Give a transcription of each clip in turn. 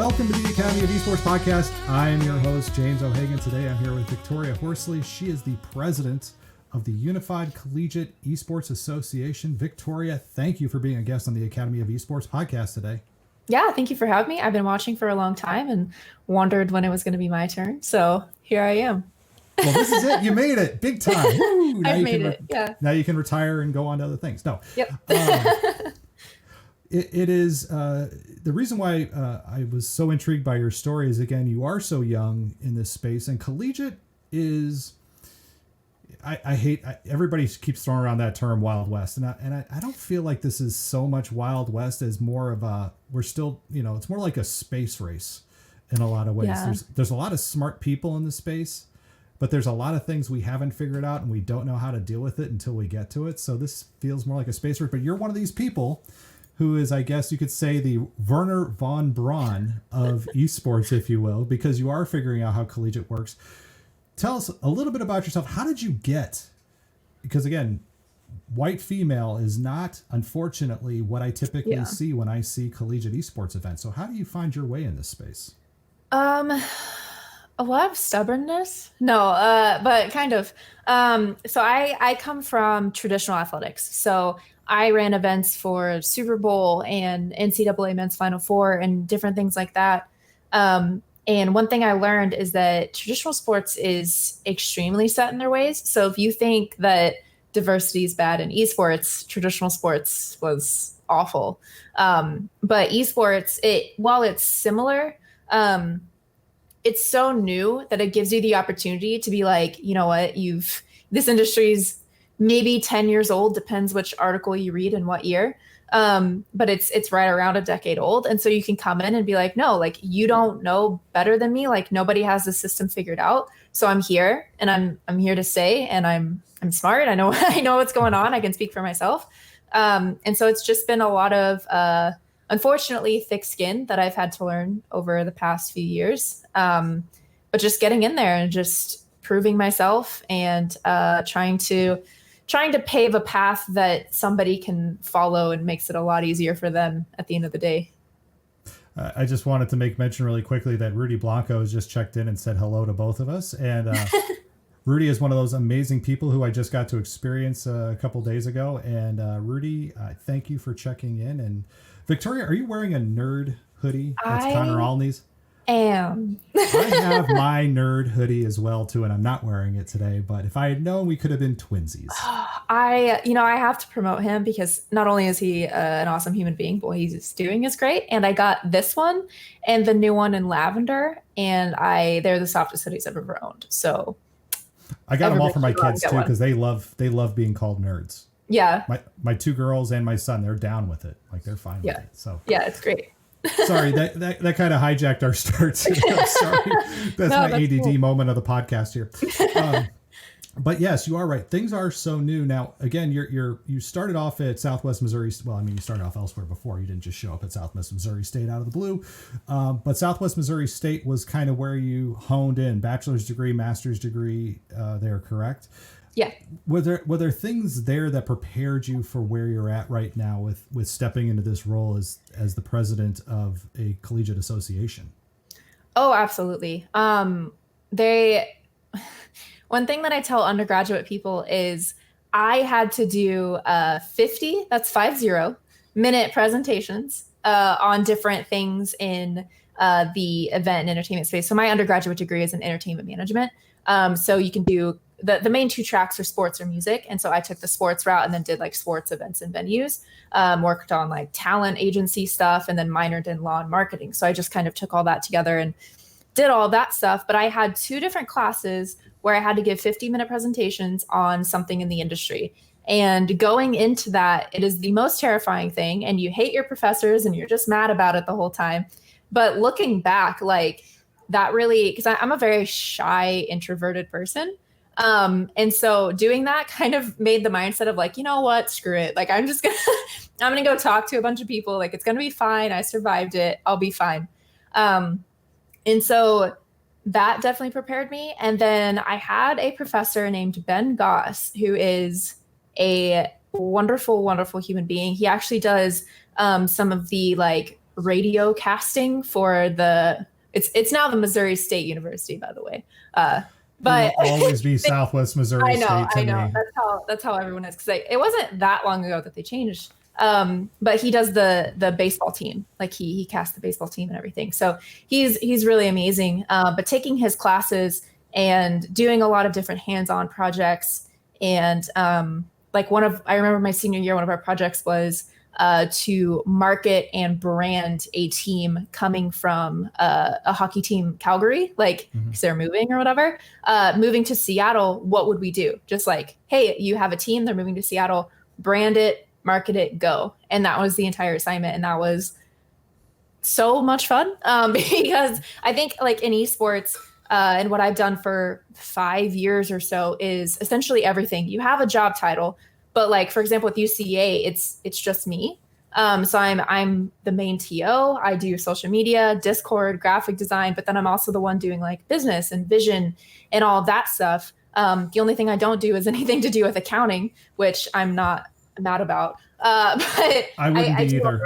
Welcome to the Academy of Esports podcast. I am your host, James O'Hagan. Today I'm here with Victoria Horsley. She is the president of the Unified Collegiate Esports Association. Victoria, thank you for being a guest on the Academy of Esports podcast today. Yeah, thank you for having me. I've been watching for a long time and wondered when it was going to be my turn. So here I am. Well, this is it. You made it. Big time. Woo! I've made it. Yeah. Now you can retire and go on to other things. No. Yep. It is the reason why I was so intrigued by your story is, again, you are so young in this space, and collegiate is, I hate, everybody keeps throwing around that term Wild West, and I don't feel like this is so much Wild West as more of a, we're still, it's more like a space race in a lot of ways. Yeah. There's a lot of smart people in the space, but there's a lot of things we haven't figured out and we don't know how to deal with it until we get to it. So this feels more like a space race, but you're one of these people who is, I guess you could say, the Werner von Braun of esports, if you will, because you are figuring out how collegiate works. Tell us a little bit about yourself. How did you get, because again, white female is not, unfortunately, what I typically see when I see collegiate esports events. So how do you find your way in this space? A lot of stubbornness. No, but kind of. So I come from traditional athletics. So I ran events for Super Bowl and NCAA Men's Final Four and different things like that. And one thing I learned is that traditional sports is extremely set in their ways. So if you think that diversity is bad in esports, traditional sports was awful. But esports, while it's similar, it's so new that it gives you the opportunity to be like, you know what, this industry's maybe 10 years old, depends which article you read and what year. But it's right around a decade old. And so you can come in and be like, no, like, you don't know better than me. Like, nobody has the system figured out. So I'm here and I'm here to stay, and I'm smart. I know what's going on. I can speak for myself. And so it's just been a lot of, unfortunately, thick skin that I've had to learn over the past few years. But just getting in there and just proving myself and trying to pave a path that somebody can follow and makes it a lot easier for them at the end of the day. I just wanted to make mention really quickly that Rudy Blanco has just checked in and said hello to both of us. And Rudy is one of those amazing people who I just got to experience a couple days ago. And Rudy, thank you for checking in. And Victoria, are you wearing a nerd hoodie? That's Connor Alney's. I have my nerd hoodie as well too, and I'm not wearing it today, but if I had known, we could have been twinsies. I have to promote him because not only is he an awesome human being, but what he's doing is great. And I got this one and the new one in lavender, and they're the softest hoodies I've ever owned. So I got them all for my kids too, because they love being called nerds. Yeah. My two girls and my son, they're down with it. Like, they're fine with it. So yeah, it's great. Sorry, that kind of hijacked our start. Sorry, that's my ADD cool moment of the podcast here. But yes, you are right. Things are so new now. Again, you started off at Southwest Missouri. Well, I mean, you started off elsewhere before. You didn't just show up at Southwest Missouri State out of the blue. But Southwest Missouri State was kind of where you honed in. Bachelor's degree, master's degree. There, correct? Yeah. Were there things there that prepared you for where you're at right now with stepping into this role as the president of a collegiate association? Oh, absolutely. One thing that I tell undergraduate people is I had to do 50 minute presentations on different things in the event and entertainment space. So my undergraduate degree is in entertainment management. So you can do the main two tracks are sports or music. And so I took the sports route and then did like sports events and venues, worked on like talent agency stuff, and then minored in law and marketing. So I just kind of took all that together and did all that stuff. But I had two different classes where I had to give 50-minute presentations on something in the industry. And going into that, it is the most terrifying thing. And you hate your professors and you're just mad about it the whole time. But looking back, like, that really, because I'm a very shy, introverted person. And so doing that kind of made the mindset of like, you know what, screw it. Like, I'm going to go talk to a bunch of people. Like, it's going to be fine. I survived it. I'll be fine. And so that definitely prepared me. And then I had a professor named Ben Goss, who is a wonderful, wonderful human being. He actually does some of the like radio casting for it's now the Missouri State University, by the way. But it will always be Southwest Missouri State to me. That's how everyone is, because it wasn't that long ago that they changed. But he does the baseball team, like he cast the baseball team and everything. So he's really amazing. But taking his classes and doing a lot of different hands-on projects, and I remember my senior year, one of our projects was to market and brand a team coming from a hockey team, Calgary, because they're moving or whatever, moving to Seattle. What would we do? Just like, hey, you have a team, they're moving to Seattle, brand it, market it, go. And that was the entire assignment. And that was so much fun because I think like in esports, and what I've done for 5 years or so is essentially everything. You have a job title, but like, for example, with UCA, it's just me. So I'm the main TO. I do social media, Discord, graphic design, but then I'm also the one doing like business and vision and all of that stuff. The only thing I don't do is anything to do with accounting, which I'm not mad about. But I wouldn't be either.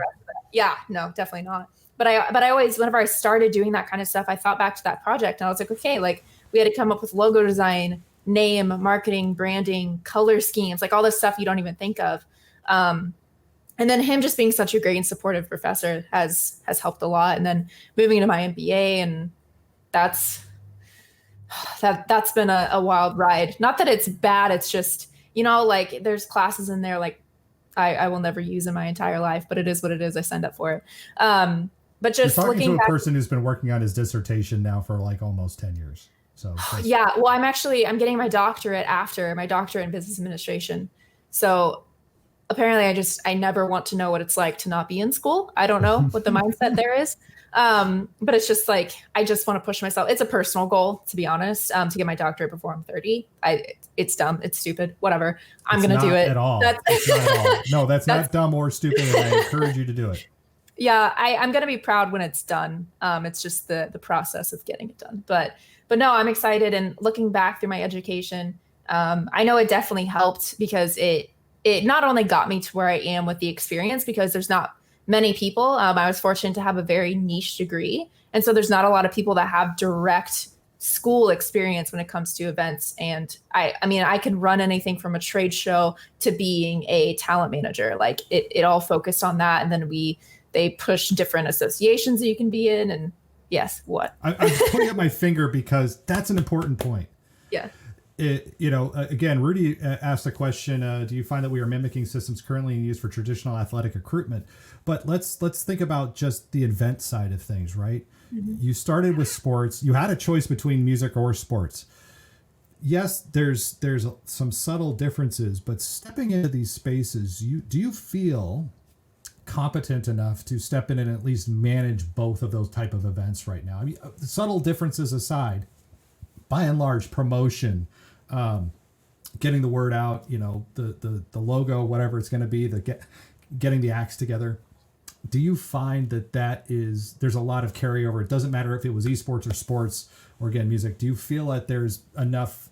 Yeah, no, definitely not. But I always, whenever I started doing that kind of stuff, I thought back to that project and I was like, okay, like we had to come up with logo design, name, marketing, branding, color schemes, like all this stuff you don't even think of. And then him just being such a great and supportive professor has helped a lot. And then moving into my MBA, and that's been a wild ride. Not that it's bad. It's just, like there's classes in there like I will never use in my entire life, but it is what it is. I signed up for it. But just You're talking looking to a back, person who's been working on his dissertation now for like almost 10 years. So yeah, well, I'm getting my doctorate in business administration. So apparently I never want to know what it's like to not be in school. I don't know what the mindset there is. But it's just like, I just want to push myself. It's a personal goal, to be honest, to get my doctorate before I'm 30. It's dumb. It's stupid. Whatever. I'm going to do it. At all. It's not at all. No, that's not dumb or stupid. And I encourage you to do it. Yeah, I'm going to be proud when it's done. It's just the process of getting it done. But no, I'm excited. And looking back through my education, I know it definitely helped because it not only got me to where I am with the experience, because there's not many people. I was fortunate to have a very niche degree. And so there's not a lot of people that have direct school experience when it comes to events. And I can run anything from a trade show to being a talent manager. Like it all focused on that. And then they push different associations that you can be in. And yes, what? I'm putting up my finger because that's an important point. Yeah. Again, Rudy asked the question, do you find that we are mimicking systems currently in use for traditional athletic recruitment? But let's think about just the event side of things, right? Mm-hmm. You started with sports. You had a choice between music or sports. Yes, there's some subtle differences, but stepping into these spaces, do you feel competent enough to step in and at least manage both of those type of events right now? I mean, subtle differences aside, by and large, promotion, getting the word out, the logo, whatever it's going to be, getting the acts together. Do you find there's a lot of carryover? It doesn't matter if it was esports or sports or again, music. Do you feel that there's enough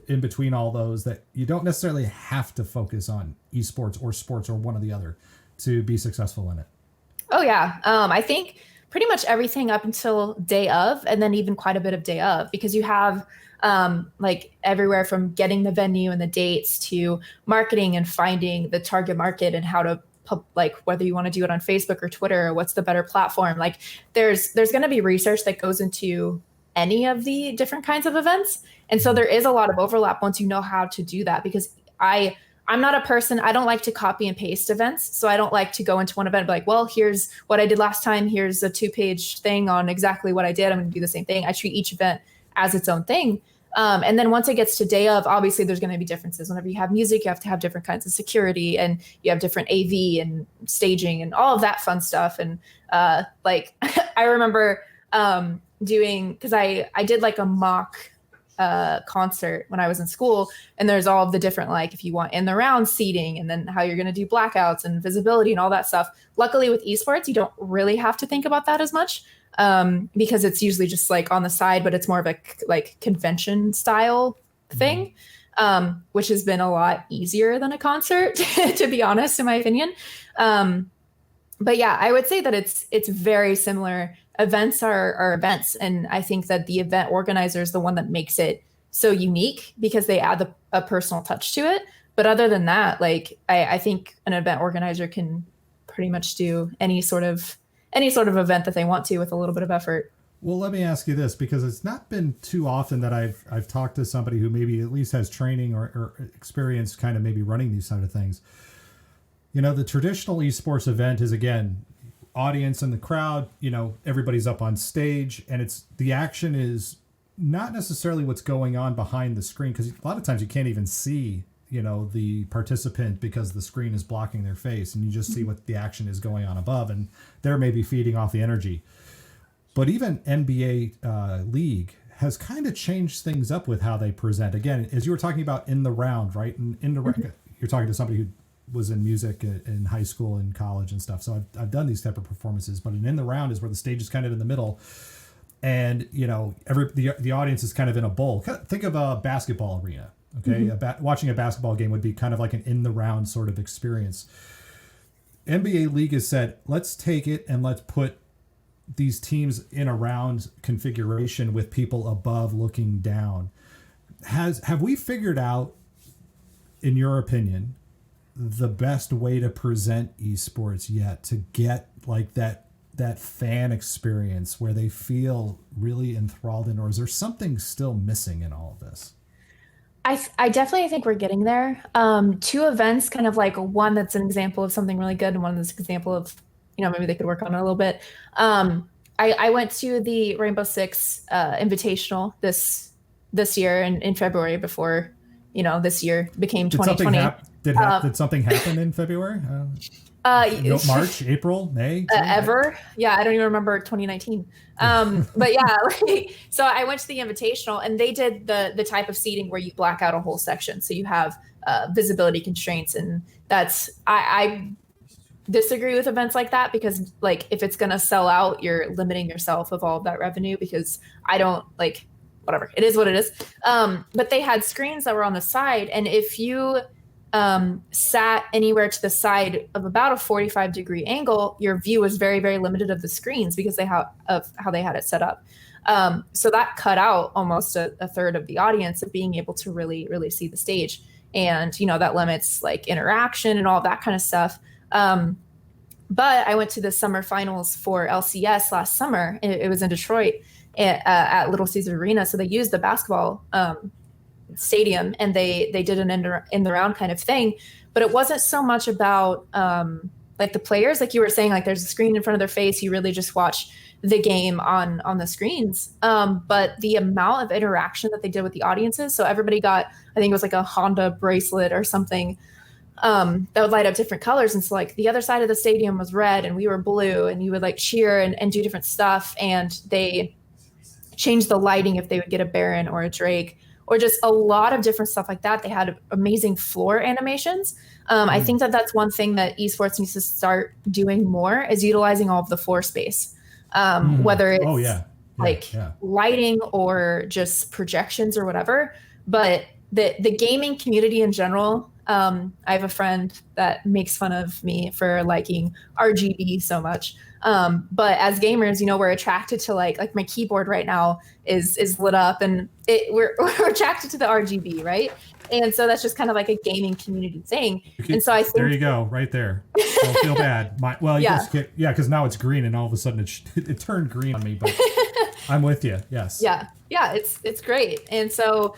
in between all those that you don't necessarily have to focus on esports or sports or one or the other to be successful in it? Oh yeah. I think pretty much everything up until day of, and then even quite a bit of day of, because you have like everywhere from getting the venue and the dates to marketing and finding the target market and how to like whether you want to do it on Facebook or Twitter or what's the better platform. Like there's going to be research that goes into any of the different kinds of events. And so there is a lot of overlap once you know how to do that, because I'm not a person, I don't like to copy and paste events. So I don't like to go into one event and be like, well, here's what I did last time. Here's a 2-page thing on exactly what I did. I'm going to do the same thing. I treat each event as its own thing. And then once it gets to day of, obviously there's going to be differences. Whenever you have music, you have to have different kinds of security, and you have different AV and staging and all of that fun stuff. And like I remember doing, because I did like a mock concert when I was in school, and there's all of the different, like if you want in the round seating, and then how you're going to do blackouts and visibility and all that stuff. Luckily with esports, you don't really have to think about that as much. Because it's usually just like on the side, but it's more of a like convention style thing, which has been a lot easier than a concert, to be honest, in my opinion. but yeah, I would say that it's very similar. Events are events, and I think that the event organizer is the one that makes it so unique because they add a personal touch to it. But other than that, like I think an event organizer can pretty much do any sort of event that they want to with a little bit of effort. Well, let me ask you this, because it's not been too often that I've talked to somebody who maybe at least has training or experience kind of maybe running these sort of things. You know, the traditional esports event is, again, audience in the crowd, you know, everybody's up on stage, and it's the action is not necessarily what's going on behind the screen, because a lot of times you can't even see, you know, the participant because the screen is blocking their face, and you just see what the action is going on above, and they're maybe feeding off the energy. But even NBA League has kind of changed things up with how they present. Again, as you were talking about in the round, right? And in the you're talking to somebody who was in music in high school and college and stuff. So I've done these type of performances, but an in the round is where the stage is kind of in the middle, and you know the audience is kind of in a bowl. Think of a basketball arena. Okay, watching a basketball game would be kind of like an in the round sort of experience. NBA League has said, let's take it and let's put these teams in a round configuration with people above looking down. Have we figured out, in your opinion, the best way to present esports yet to get like that fan experience where they feel really enthralled in, or is there something still missing in all of this? I definitely think we're getting there. Two events, kind of like one that's an example of something really good and one that's an example of, maybe they could work on it a little bit. I went to the Rainbow Six Invitational this year in February before, this year became 2020. Did something happen in February? March, April, May? Ever? Yeah, I don't even remember 2019. But yeah, so I went to the Invitational, and they did the type of seating where you black out a whole section, so you have visibility constraints, and I disagree with events like that, because like if it's gonna sell out, you're limiting yourself of all of that revenue, because I don't like whatever, it is what it is. But they had screens that were on the side, and if you sat anywhere to the side of about a 45-degree angle, your view was very, very limited of the screens because of how they had it set up. So that cut out almost a third of the audience of being able to really, really see the stage. And, that limits like interaction and all that kind of stuff. But I went to the summer finals for LCS last summer. It was in Detroit at Little Caesars Arena. So they used the basketball stadium, and they did an in the round kind of thing, but it wasn't so much about like the players, like you were saying, like there's a screen in front of their face, you really just watch the game on the screens, but the amount of interaction that they did with the audiences. So everybody got, I think it was like a Honda bracelet or something that would light up different colors, and so like the other side of the stadium was red and we were blue, and you would like cheer and do different stuff, and they changed the lighting if they would get a Baron or a Drake, or just a lot of different stuff like that. They had amazing floor animations. I think that's one thing that esports needs to start doing more, is utilizing all of the floor space, whether it's lighting or just projections or whatever. But the gaming community in general, I have a friend that makes fun of me for liking RGB so much. But as gamers, we're attracted to like my keyboard right now is lit up, and we're attracted to the RGB, right? And so that's just kind of like a gaming community thing. And so I think, there you go, right there. Don't feel bad. Because now it's green, and all of a sudden it turned green on me. But I'm with you. Yes. Yeah, it's great. And so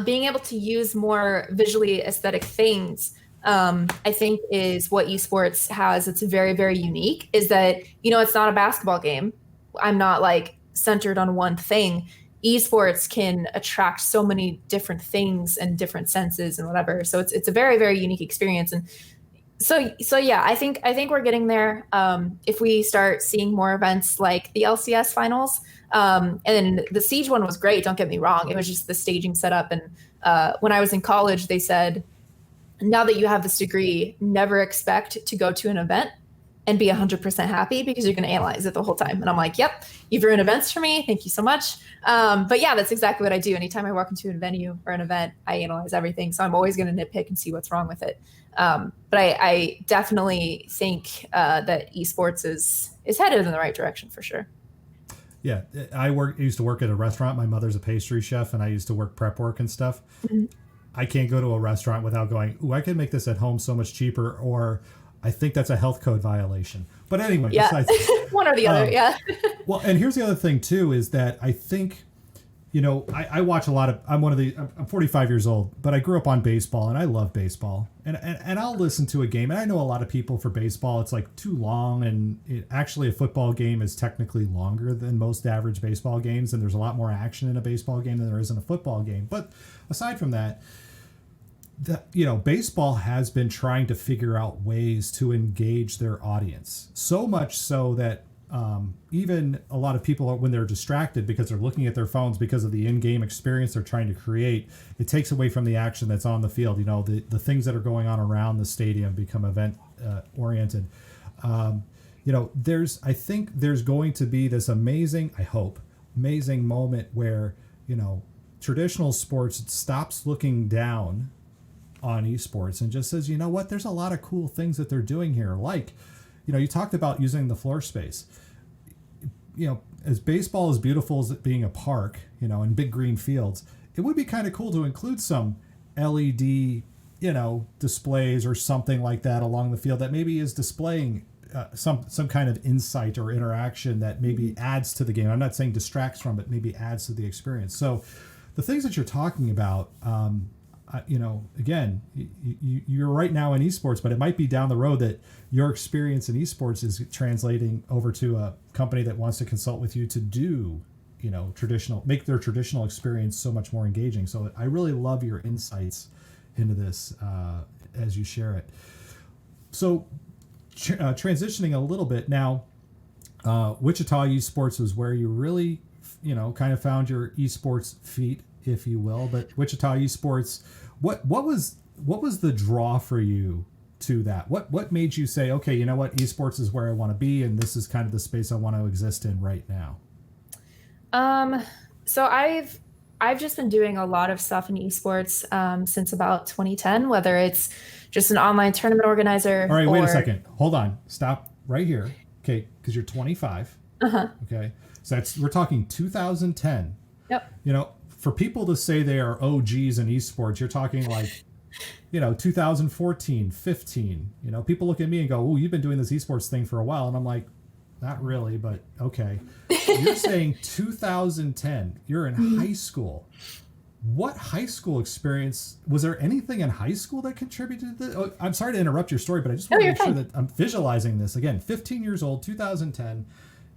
being able to use more visually aesthetic things, I think is what esports has. It's very, very unique, is that, it's not a basketball game. I'm not like centered on one thing. Esports can attract so many different things and different senses and whatever. So it's a very, very unique experience. And so yeah, I think we're getting there. If we start seeing more events like the LCS finals, and the Siege one was great, don't get me wrong. It was just the staging setup. And when I was in college, they said, now that you have this degree, never expect to go to an event and be 100% happy because you're going to analyze it the whole time. And I'm like, yep, you've ruined events for me. Thank you so much. But yeah, that's exactly what I do. Anytime I walk into a venue or an event, I analyze everything. So I'm always going to nitpick and see what's wrong with it. But I definitely think that esports is headed in the right direction for sure. Yeah, I used to work at a restaurant. My mother's a pastry chef, and I used to work prep work and stuff. Mm-hmm. I can't go to a restaurant without going, ooh, I could make this at home so much cheaper, or I think that's a health code violation. But anyway, yeah. besides, one or the other, yeah. Well, and here's the other thing too, is that I think, you know, I watch a lot of, I'm 45 years old, but I grew up on baseball and I love baseball. And I'll listen to a game. And I know a lot of people for baseball, it's like too long. And actually a football game is technically longer than most average baseball games. And there's a lot more action in a baseball game than there is in a football game. But aside from that, you know, baseball has been trying to figure out ways to engage their audience. So much so that even a lot of people, when they're distracted because they're looking at their phones because of the in-game experience they're trying to create, it takes away from the action that's on the field. You know, the things that are going on around the stadium become event oriented. You know, I think there's going to be this amazing moment where, you know, traditional sports stops looking down on esports and just says, you know what, there's a lot of cool things that they're doing here. Like, you know, you talked about using the floor space. You know, as baseball is beautiful as it being a park, you know, in big green fields, it would be kind of cool to include some LED, you know, displays or something like that along the field that maybe is displaying some kind of insight or interaction that maybe adds to the game. I'm not saying distracts from it, maybe adds to the experience. So the things that you're talking about, you know, again, you're right now in esports, but it might be down the road that your experience in esports is translating over to a company that wants to consult with you to do, you know, make their traditional experience so much more engaging. So I really love your insights into this as you share it. So transitioning a little bit now, Wichita Esports was where you really, you know, kind of found your esports feet, if you will. But Wichita Esports, what was the draw for you to that? What made you say, okay, you know what, esports is where I want to be, and this is kind of the space I want to exist in right now? So I've just been doing a lot of stuff in esports since about 2010, whether it's just an online tournament organizer. All right, wait a second. Hold on. Stop right here. Okay, because you're 25. Uh-huh. Okay, so we're talking 2010. Yep. You know, for people to say they are OGs in esports, you're talking like, you know, 2014, 15. You know, people look at me and go, "Oh, you've been doing this esports thing for a while," and I'm like, not really, but okay. You're saying 2010. You're in high school. What high school experience, was there anything in high school that contributed to this? Oh, I'm sorry to interrupt your story, but I just want to make sure that I'm visualizing this. Again, 15 years old, 2010,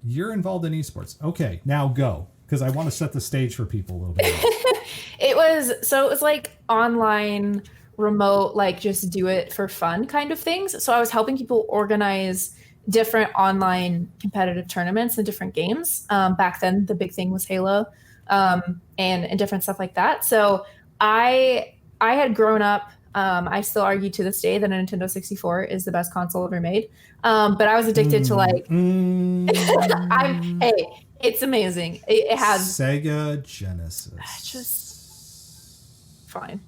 you're involved in esports. Okay, now go, because I want to set the stage for people a little bit. It was like online, remote, like just do it for fun kind of things. So I was helping people organize different online competitive tournaments and different games. Back then, the big thing was Halo. And different stuff like that. So I had grown up. I still argue to this day that a Nintendo 64 is the best console ever made. But I was addicted to like. Hey, it's amazing. It has Sega Genesis. Just fine.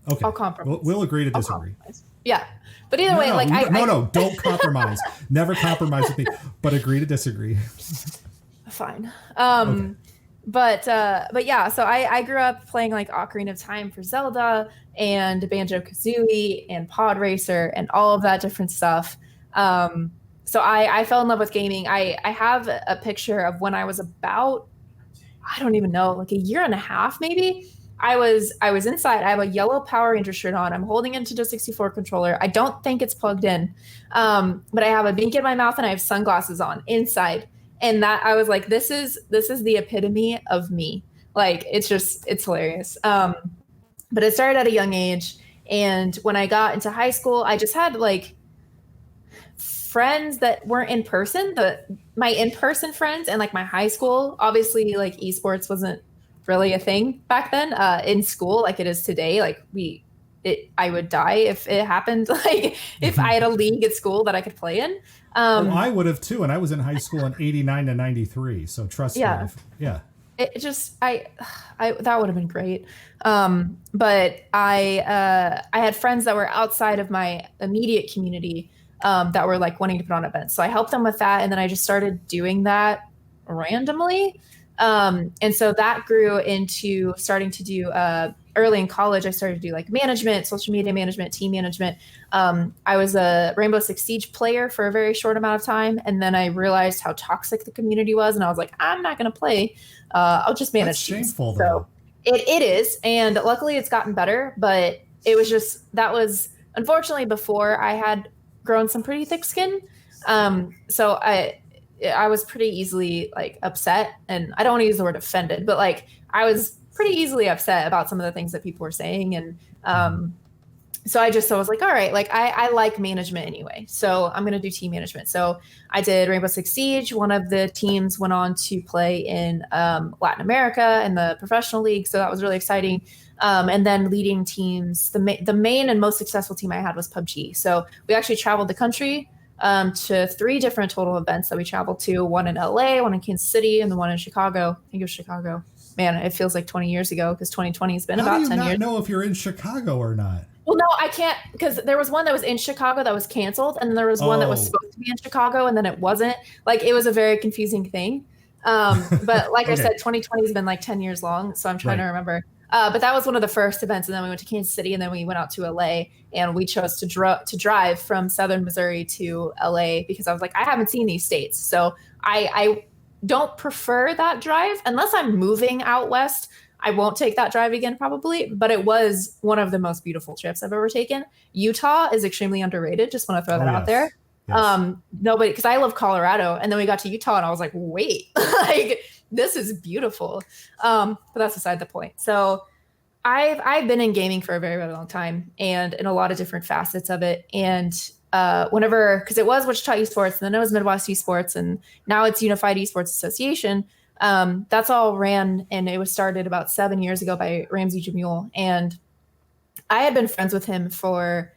Okay, I'll compromise. We'll agree to disagree. Yeah, but either way, like no, don't compromise. Never compromise with me. But agree to disagree. Fine. Okay. But yeah, so I grew up playing like Ocarina of Time for Zelda and Banjo-Kazooie and Pod Racer and all of that different stuff. So I fell in love with gaming. I have a picture of when I was about, I don't even know, like a year and a half maybe. I was inside. I have a yellow Power Ranger shirt on. I'm holding a Nintendo 64 controller. I don't think it's plugged in, but I have a binky in my mouth and I have sunglasses on inside. And that I was like, this is the epitome of me. Like, it's hilarious. But it started at a young age. And when I got into high school, I just had like friends that weren't in person, my in-person friends, and like my high school, obviously like esports wasn't really a thing back then in school like it is today. Like we I would die if it happened. Like if I had a league at school that I could play in. I would have too, and I was in high school in '89 to '93. So trust me, Yeah. yeah. It just I that would have been great. But I had friends that were outside of my immediate community that were like wanting to put on events. So I helped them with that, and then I just started doing that randomly. And so that grew into starting to do early in college. I started to do like management, social media management, team management. I was a Rainbow Six Siege player for a very short amount of time, and then I realized how toxic the community was, and I was like, I'm not going to play. I'll just manage. That's shameful, so though. it is, and luckily it's gotten better. But it was just that was unfortunately before I had grown some pretty thick skin. So I was pretty easily like upset, and I don't want to use the word offended, but like I was pretty easily upset about some of the things that people were saying. And so I was like, all right, like I like management anyway, so I'm going to do team management. So I did Rainbow Six Siege. One of the teams went on to play in Latin America in the professional league. So that was really exciting. And then leading teams, the main and most successful team I had was PUBG. So we actually traveled the country to 3 different total events that we traveled to, one in LA, one in Kansas City, and the one in Chicago. I think it was Chicago. Man, it feels like 20 years ago because 2020 has been about 10 years. How do you not know if you're in Chicago or not? Well, no, I can't, because there was one that was in Chicago that was canceled, and then there was one that was supposed to be in Chicago, and then it wasn't. Like, it was a very confusing thing. But like I said, 2020 has been like 10 years long, so I'm trying to remember. But that was one of the first events, and then we went to Kansas City, and then we went out to LA, and we chose to drive from Southern Missouri to LA because I was like, I haven't seen these states, so I don't prefer that drive unless I'm moving out west. I won't take that drive again probably, but it was one of the most beautiful trips I've ever taken. Utah is extremely underrated. Just want to throw that out there. Yes. Nobody, because I love Colorado, and then we got to Utah, and I was like, wait, like this is beautiful. But that's beside the point. So I've been in gaming for a very, very long time, and in a lot of different facets of it. And because it was Wichita Esports, and then it was Midwest Esports, and now it's Unified Esports Association. That's all ran, and it was started about 7 years ago by Ramsey Jamul. And I had been friends with him for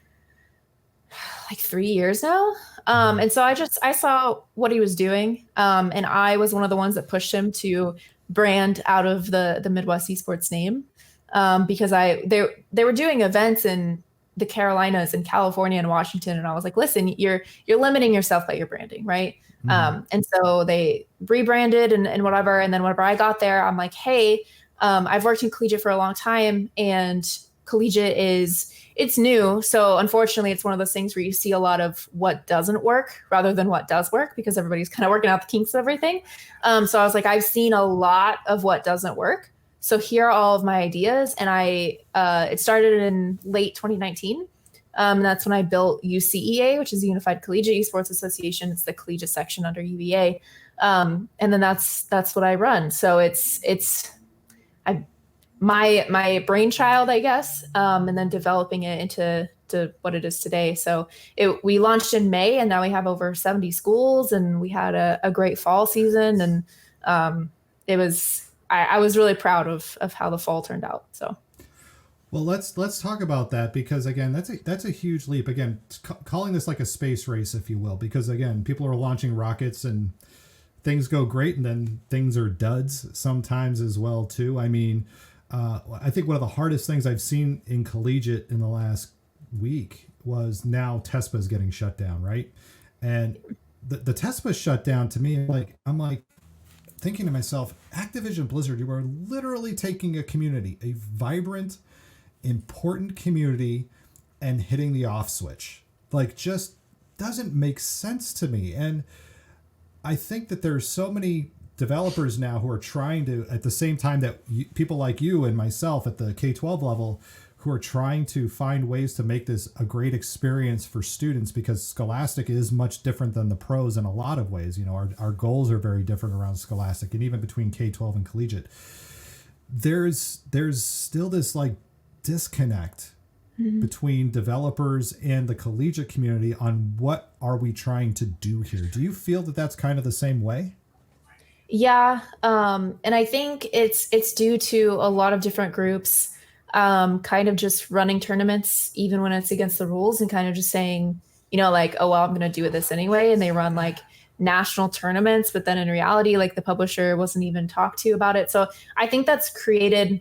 like 3 years now. And so I saw what he was doing. And I was one of the ones that pushed him to brand out of the Midwest Esports name. Because they were doing events in the Carolinas and California and Washington. And I was like, listen, you're limiting yourself by your branding, right? And so they rebranded and whatever. And then whenever I got there, I'm like, hey, I've worked in collegiate for a long time, and collegiate it's new. So unfortunately, it's one of those things where you see a lot of what doesn't work rather than what does work, because everybody's kind of working out the kinks of everything. So I was like, I've seen a lot of what doesn't work. So here are all of my ideas. And it started in late 2019. That's when I built UCEA, which is the Unified Collegiate Esports Association. It's the collegiate section under UVA. And then that's what I run. So it's my brainchild, I guess, and then developing it into what it is today. So we launched in May, and now we have over 70 schools, and we had a great fall season. And I was really proud of how the fall turned out. So. Well, let's talk about that, because again, that's a huge leap. Again, calling this like a space race, if you will, because again, people are launching rockets and things go great, and then things are duds sometimes as well too. I mean, I think one of the hardest things I've seen in collegiate in the last week was now TESPA is getting shut down, right? And the TESPA shut down, to me, I'm like thinking to myself, Activision Blizzard, you are literally taking a community, a vibrant, important community, and hitting the off switch. Like, just doesn't make sense to me. And I think that there's so many developers now who are trying to, at the same time that people like you and myself at the K-12 level, who are trying to find ways to make this a great experience for students, because Scholastic is much different than the pros in a lot of ways. You know, our goals are very different around Scholastic, and even between K-12 and collegiate. There's still this like disconnect between developers and the collegiate community on what are we trying to do here. Do you feel that that's kind of the same way? Yeah. And I think it's due to a lot of different groups. kind of just running tournaments even when it's against the rules, and kind of just saying, like, oh, well, I'm going to do this anyway. And they run like national tournaments, but then in reality, like the publisher wasn't even talked to about it. So I think that's created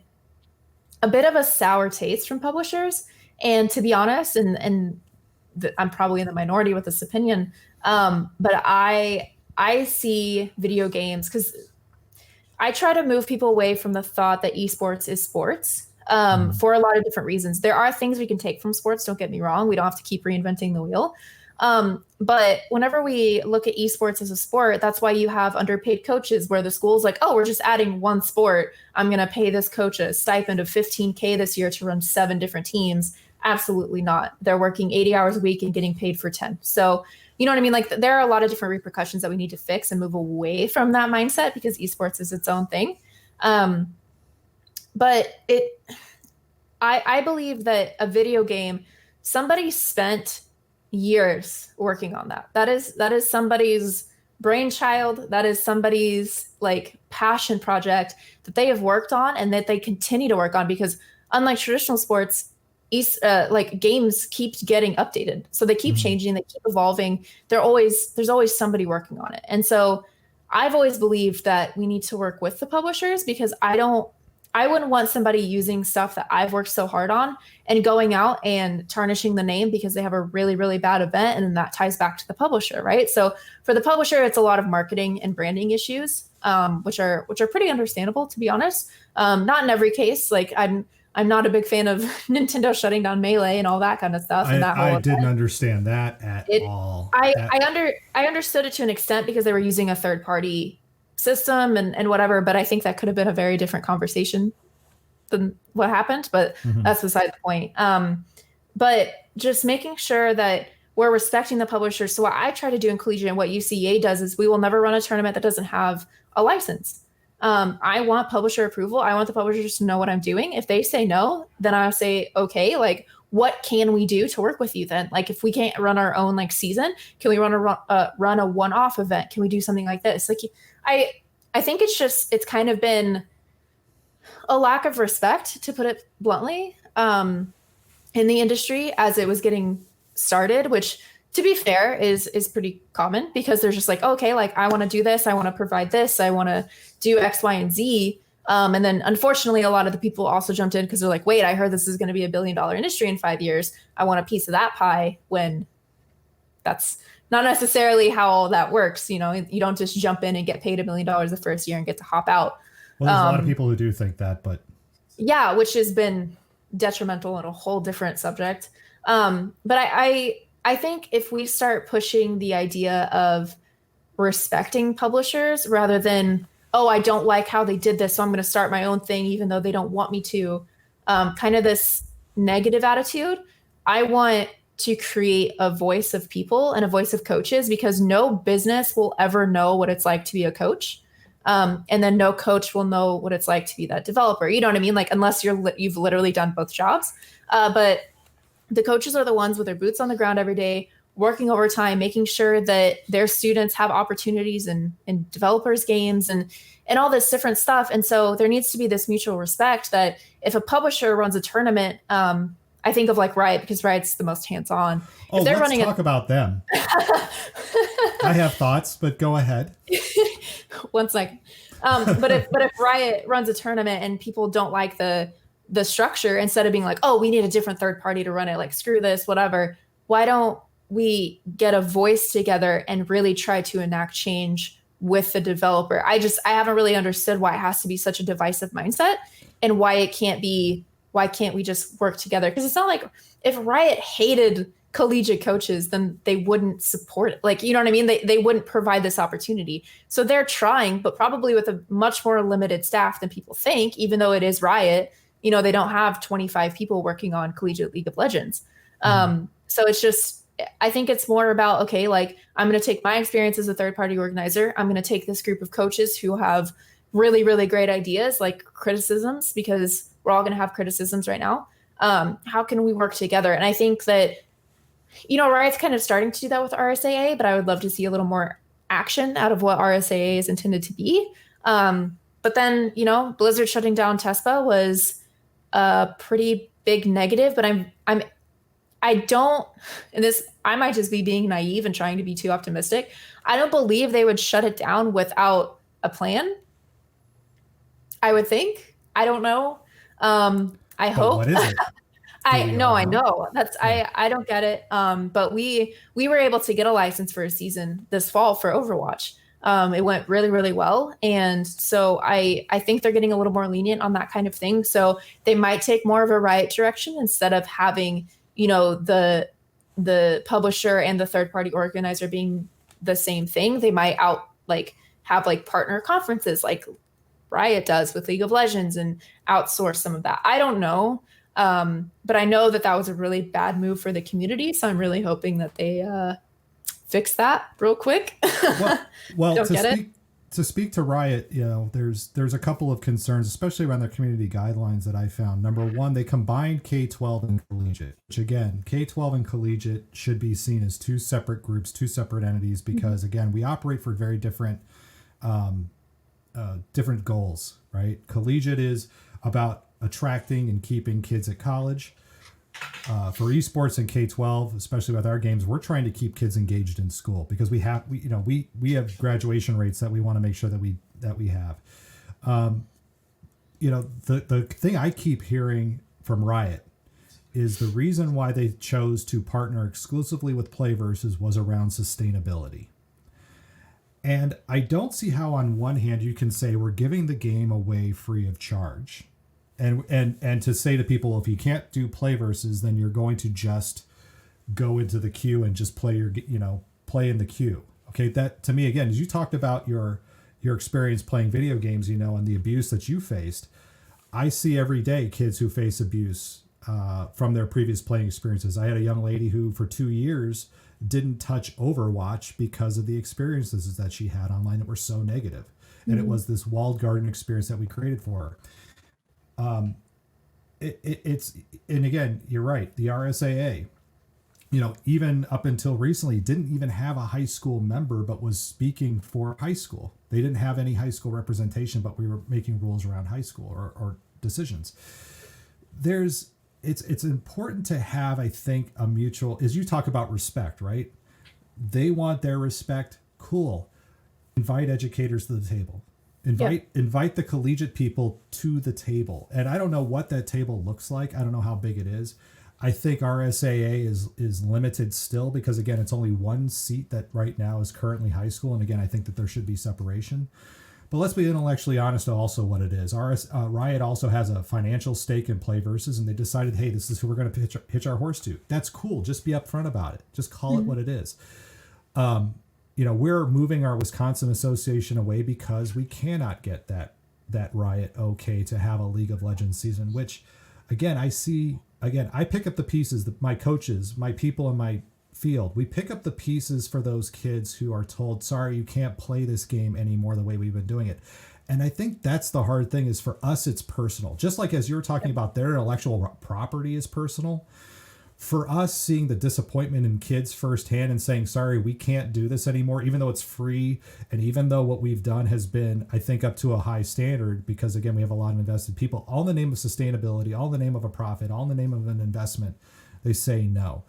a bit of a sour taste from publishers. And to be honest, I'm probably in the minority with this opinion, but I see video games, because I try to move people away from the thought that esports is sports, for a lot of different reasons. There are things we can take from sports, don't get me wrong. We don't have to keep reinventing the wheel. But whenever we look at esports as a sport, that's why you have underpaid coaches, where the school's like, oh, we're just adding one sport. I'm going to pay this coach a stipend of $15K this year to run 7 different teams. Absolutely not. They're working 80 hours a week and getting paid for 10. So, you know what I mean? Like, there are a lot of different repercussions that we need to fix and move away from that mindset, because esports is its own thing. But I believe that a video game, somebody spent years working on that. That is somebody's brainchild. That is somebody's like passion project that they have worked on and that they continue to work on, because unlike traditional sports, like games keep getting updated. So they keep changing, they keep evolving. There's always somebody working on it. And so I've always believed that we need to work with the publishers, because I wouldn't want somebody using stuff that I've worked so hard on and going out and tarnishing the name because they have a really, really bad event. And then that ties back to the publisher, right? So for the publisher, it's a lot of marketing and branding issues, which are pretty understandable, to be honest. Not in every case. Like, I'm not a big fan of Nintendo shutting down Melee and all that kind of stuff. I didn't understand that at all. I understood it to an extent, because they were using a third party system and whatever, but I think that could have been a very different conversation than what happened, but that's beside the point. But just making sure that we're respecting the publishers. So what I try to do in collegiate, and what UCEA does, is we will never run a tournament that doesn't have a license. I want publisher approval. I want the publishers to know what I'm doing. If they say no, then I'll say, okay, like, what can we do to work with you then? Like, if we can't run our own like season, can we run a one-off event? Can we do something like this? Like, I think it's kind of been a lack of respect, to put it bluntly, in the industry as it was getting started, which, to be fair, is pretty common, because they're just like, okay, like, I want to do this. I want to provide this. I want to do X, Y, and Z. And then unfortunately, a lot of the people also jumped in because they're like, wait, I heard this is going to be $1 billion industry in 5 years. I want a piece of that pie, when that's not necessarily how all that works. You don't just jump in and get paid $1 million the first year and get to hop out. Well, there's a lot of people who do think that, but yeah, which has been detrimental in a whole different subject. But I think if we start pushing the idea of respecting publishers rather than, oh, I don't like how they did this, so I'm going to start my own thing, even though they don't want me to, kind of this negative attitude, I want to create a voice of people and a voice of coaches, because no business will ever know what it's like to be a coach. And then no coach will know what it's like to be that developer. You know what I mean? Like, unless you've literally done both jobs. But the coaches are the ones with their boots on the ground every day, working overtime, making sure that their students have opportunities in developers games and all this different stuff. And so there needs to be this mutual respect that if a publisher runs a tournament, I think of like Riot, because Riot's the most hands-on. Oh, let's talk about them. I have thoughts, but go ahead. 1 second. But if Riot runs a tournament and people don't like the structure, instead of being like, oh, we need a different third party to run it, like, screw this, whatever, why don't we get a voice together and really try to enact change with the developer? I haven't really understood why it has to be such a divisive mindset, and why can't we just work together? Because it's not like, if Riot hated collegiate coaches, then they wouldn't support it. Like, you know what I mean? They wouldn't provide this opportunity. So they're trying, but probably with a much more limited staff than people think, even though it is Riot. They don't have 25 people working on Collegiate League of Legends. So it's just, I think it's more about, okay, like, I'm going to take my experience as a third party organizer. I'm going to take this group of coaches who have really, really great ideas, like criticisms, because we're all going to have criticisms right now. How can we work together? And I think that, Riot's kind of starting to do that with RSAA, but I would love to see a little more action out of what RSAA is intended to be. But then, Blizzard shutting down TESPA was a pretty big negative, but I don't, and this, I might just be being naive and trying to be too optimistic. I don't believe they would shut it down without a plan. I would think. I don't know. I But hope. what is it? I We no, all I know. know. That's Yeah. I don't get it. But we were able to get a license for a season this fall for Overwatch. It went really, really well. And so I think they're getting a little more lenient on that kind of thing. So they might take more of a Riot direction instead of having, the publisher and the third party organizer being the same thing. They might have like partner conferences like Riot does with League of Legends and outsource some of that. I don't know. But I know that was a really bad move for the community. So I'm really hoping that they fix that real quick. Well, Don't get it. to speak to Riot, there's a couple of concerns, especially around their community guidelines that I found. Number one, they combined K-12 and collegiate, which again, K-12 and collegiate should be seen as two separate groups, two separate entities, because again, we operate for very different different goals, right? Collegiate is about attracting and keeping kids at college. For esports and K-12, especially with our games, we're trying to keep kids engaged in school because we have graduation rates that we want to make sure that we have. The thing I keep hearing from Riot is the reason why they chose to partner exclusively with Playversus was around sustainability. And I don't see how on one hand you can say we're giving the game away free of charge. And to say to people, if you can't do Playversus, then you're going to just go into the queue and just play play in the queue. Okay, that to me again, as you talked about your experience playing video games, and the abuse that you faced, I see every day kids who face abuse from their previous playing experiences. I had a young lady who for 2 years didn't touch Overwatch because of the experiences that she had online that were so negative. And it was this walled garden experience that we created for her. It's and again, you're right. The RSAA, even up until recently, didn't even have a high school member, but was speaking for high school. They didn't have any high school representation, but we were making rules around high school or decisions. It's important to have, I think, a mutual, as you talk about respect, right? They want their respect. Cool. Invite educators to the table. Invite the collegiate people to the table. And I don't know what that table looks like. I don't know how big it is. I think RSAA is limited still because, again, it's only one seat that right now is currently high school. And again, I think that there should be separation. But let's be intellectually honest also what it is. Riot also has a financial stake in Playversus, and they decided, hey, this is who we're going to hitch our horse to. That's cool. Just be upfront about it. Just call it what it is. We're moving our Wisconsin association away because we cannot get that Riot okay to have a League of Legends season, which again, I pick up the pieces that my coaches, my people in my field, we pick up the pieces for those kids who are told, sorry, you can't play this game anymore the way we've been doing it. And I think that's the hard thing is for us, it's personal. Just like as you're talking about their intellectual property is personal. For us, seeing the disappointment in kids firsthand and saying, sorry, we can't do this anymore, even though it's free. And even though what we've done has been, I think, up to a high standard, because again, we have a lot of invested people, all in the name of sustainability, all in the name of a profit, all in the name of an investment, they say no.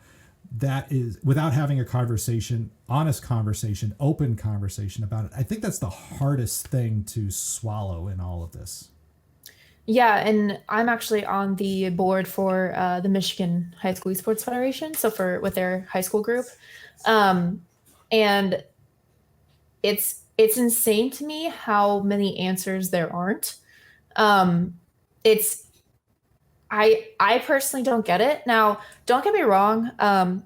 That is without having a conversation, honest conversation, open conversation about it. I think that's the hardest thing to swallow in all of this. Yeah, and I'm actually on the board for the Michigan High School Esports Federation, so with their high school group, and it's insane to me how many answers there aren't. I personally don't get it. Now, don't get me wrong,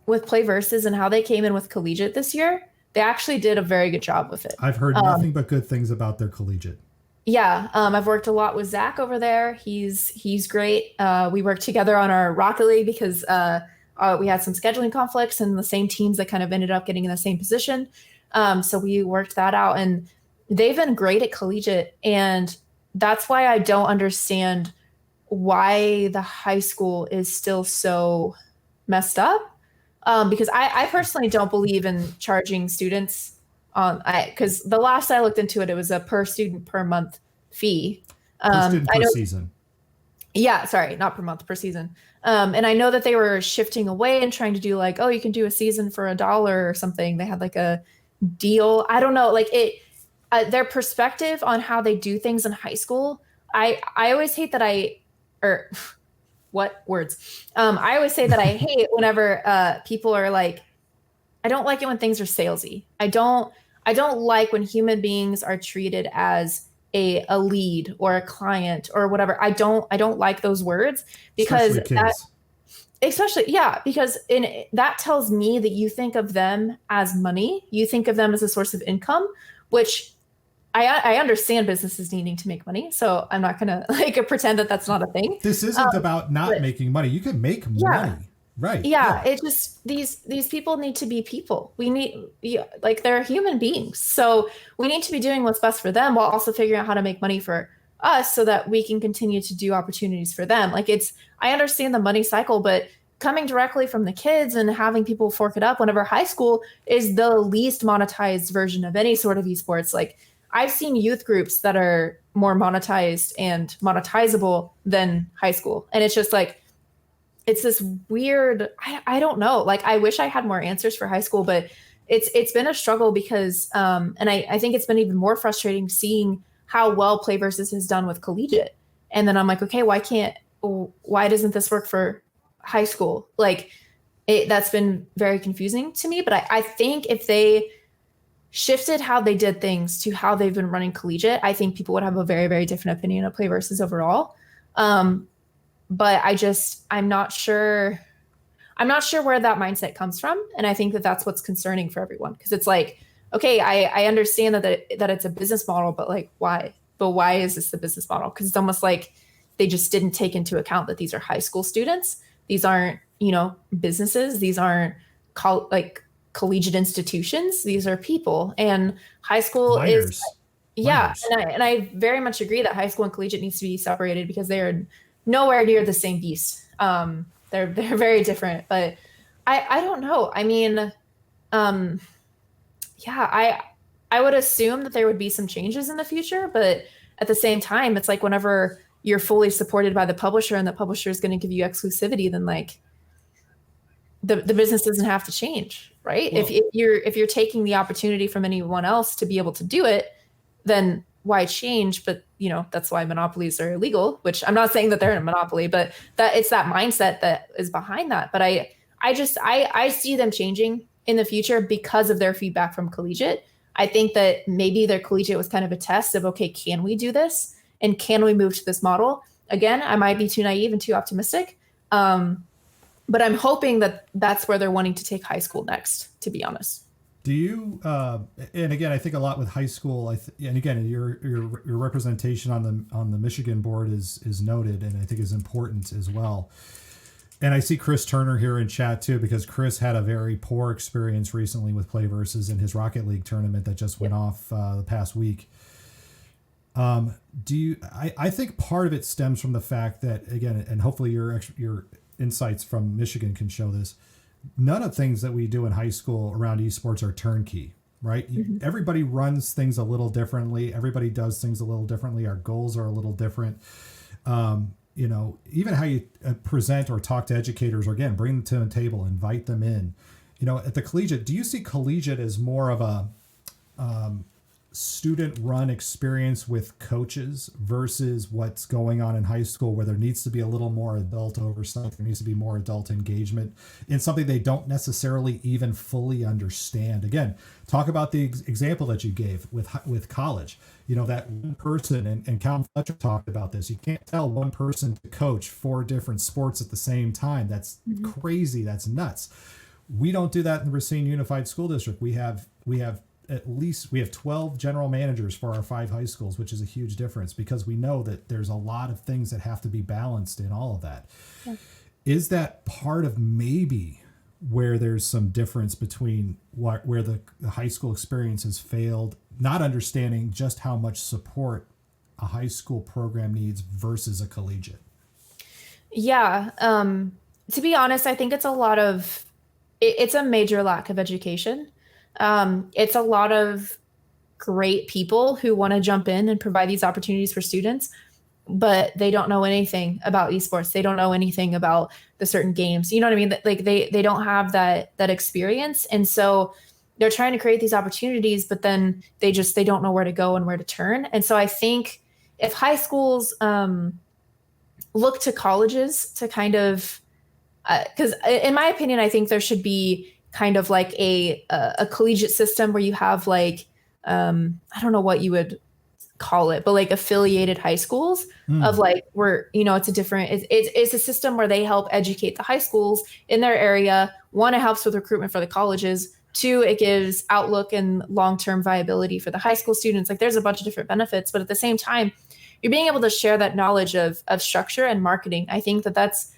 with Playversus and how they came in with collegiate this year, they actually did a very good job with it. I've heard nothing but good things about their collegiate. Yeah, I've worked a lot with Zach over there. He's great. We worked together on our Rocket League because we had some scheduling conflicts and the same teams that kind of ended up getting in the same position. So we worked that out, and they've been great at collegiate. And that's why I don't understand why the high school is still so messed up. Because I personally don't believe in charging students because the last I looked into it, it was a per student per month fee. Per student per season. Yeah, sorry, not per month, per season. And I know that they were shifting away and trying to do like, oh, you can do a season for $1 or something. They had like a deal. I don't know, like it, their perspective on how they do things in high school. I always hate that or what words? I always say that I hate whenever people are like, I don't like it when things are salesy. I don't like when human beings are treated as a lead or a client or whatever. I don't like those words because Especially that kids. especially yeah, because in that tells me that you think of them as money. You think of them as a source of income, which I understand businesses needing to make money. So I'm not gonna like pretend that that's not a thing. This isn't about not But making money. You can make yeah, money. Right. yeah, Yeah. it just these people need to be people. We need yeah, like they're human beings. So we need to be doing what's best for them while also figuring out how to make money for us so that we can continue to do opportunities for them. Like it's I understand the money cycle, but coming directly from the kids and having people fork it up whenever high school is the least monetized version of any sort of esports. Like I've seen youth groups that are more monetized and monetizable than high school. And it's just like it's this weird I don't know, like I wish I had more answers for high school, but it's been a struggle because and I think it's been even more frustrating seeing how well Play Versus has done with collegiate. And then I'm like, okay, why doesn't this work for high school? Like that's been very confusing to me, but I think if they shifted how they did things to how they've been running collegiate, I think people would have a very, very different opinion of Play Versus overall. Um, but I'm not sure. I'm not sure where that mindset comes from, and I think that that's what's concerning for everyone because it's like, okay, I understand that it's a business model, but like, why? But why is this the business model? Because it's almost like they just didn't take into account that these are high school students. These aren't, businesses. These aren't like collegiate institutions. These are people, and high school is Minors. yeah, Minors. and I very much agree that high school and collegiate needs to be separated because they are nowhere near the same beast. They're very different, but I don't know. I mean, um, yeah, I would assume that there would be some changes in the future, but at the same time, it's like whenever you're fully supported by the publisher and the publisher is going to give you exclusivity, then like the business doesn't have to change, right? Well, If you're taking the opportunity from anyone else to be able to do it, then why change? But that's why monopolies are illegal, which I'm not saying that they're in a monopoly, but that it's that mindset that is behind that. But I see them changing in the future because of their feedback from collegiate. I think that maybe their collegiate was kind of a test of, okay, can we do this? And can we move to this model? Again, I might be too naive and too optimistic. But I'm hoping that that's where they're wanting to take high school next, to be honest. do you? And again, I think a lot with high school. And again, your representation on the Michigan board is noted, and I think is important as well. And I see Chris Turner here in chat too, because Chris had a very poor experience recently with Play Versus in his Rocket League tournament that just went off the past week. I think part of it stems from the fact that, again, and hopefully your insights from Michigan can show this. None of things that we do in high school around esports are turnkey, right? Mm-hmm. Everybody runs things a little differently. Everybody does things a little differently. Our goals are a little different. Even how you present or talk to educators, or again, bring them to a table, invite them in. At the collegiate, do you see collegiate as more of a student-run experience with coaches versus what's going on in high school, where there needs to be a little more adult oversight, there needs to be more adult engagement in something they don't necessarily even fully understand? Again, talk about the example that you gave with college. That one person, and Calvin Fletcher talked about this. You can't tell one person to coach 4 different sports at the same time. That's crazy. That's nuts. We don't do that in the Racine Unified School District. We have 12 general managers for our 5 high schools, which is a huge difference because we know that there's a lot of things that have to be balanced in all of that. Yeah. Is that part of maybe where there's some difference between where the high school experience has failed, not understanding just how much support a high school program needs versus a collegiate? Yeah. To be honest, I think it's a major lack of education. It's a lot of great people who want to jump in and provide these opportunities for students but they don't know anything about esports. They don't know anything about the certain games. You know what I mean? Like they don't have that experience. And so they're trying to create these opportunities, but then they don't know where to go and where to turn. And so I think if high schools look to colleges to kind of, because in my opinion, I think there should be kind of like a collegiate system where you have like, I don't know what you would call it, but like affiliated high schools of like where, it's a different, it's a system where they help educate the high schools in their area. One, it helps with recruitment for the colleges. Two, it gives outlook and long-term viability for the high school students. Like there's a bunch of different benefits, but at the same time, you're being able to share that knowledge of structure and marketing. I think that's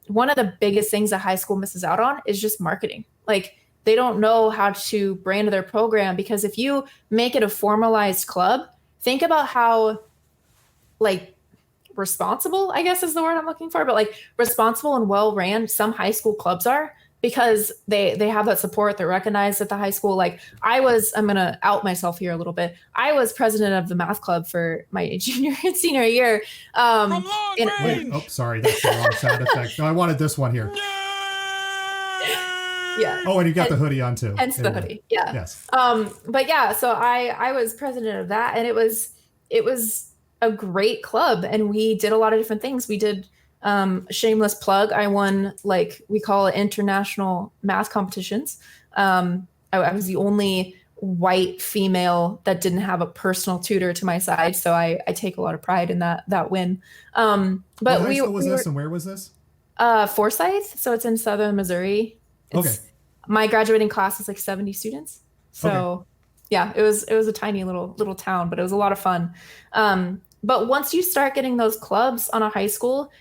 one of the biggest things that high school misses out on is just marketing. Like they don't know how to brand their program, because if you make it a formalized club, think about how like responsible, I guess is the word I'm looking for, but like responsible and well ran some high school clubs are, because they have that support. They're recognized at the high school. Like I'm going to out myself here a little bit. I was president of the math club for my junior and senior year. Wait, sorry, that's the wrong sound effect. No, I wanted this one here. Yeah. Oh, and you got the hoodie on too. Hence the hoodie. Yeah. Yes. But yeah, so I was president of that, and it was a great club, and we did a lot of different things. We did shameless plug. I won, like we call it, international math competitions. I was the only white female that didn't have a personal tutor to my side, so I take a lot of pride in that win. But what high school was this, and where was this? Forsyth, so it's in southern Missouri. Okay. My graduating class is like 70 students. So okay. Yeah, it was a tiny little town, but it was a lot of fun. But once you start getting those clubs on a high school,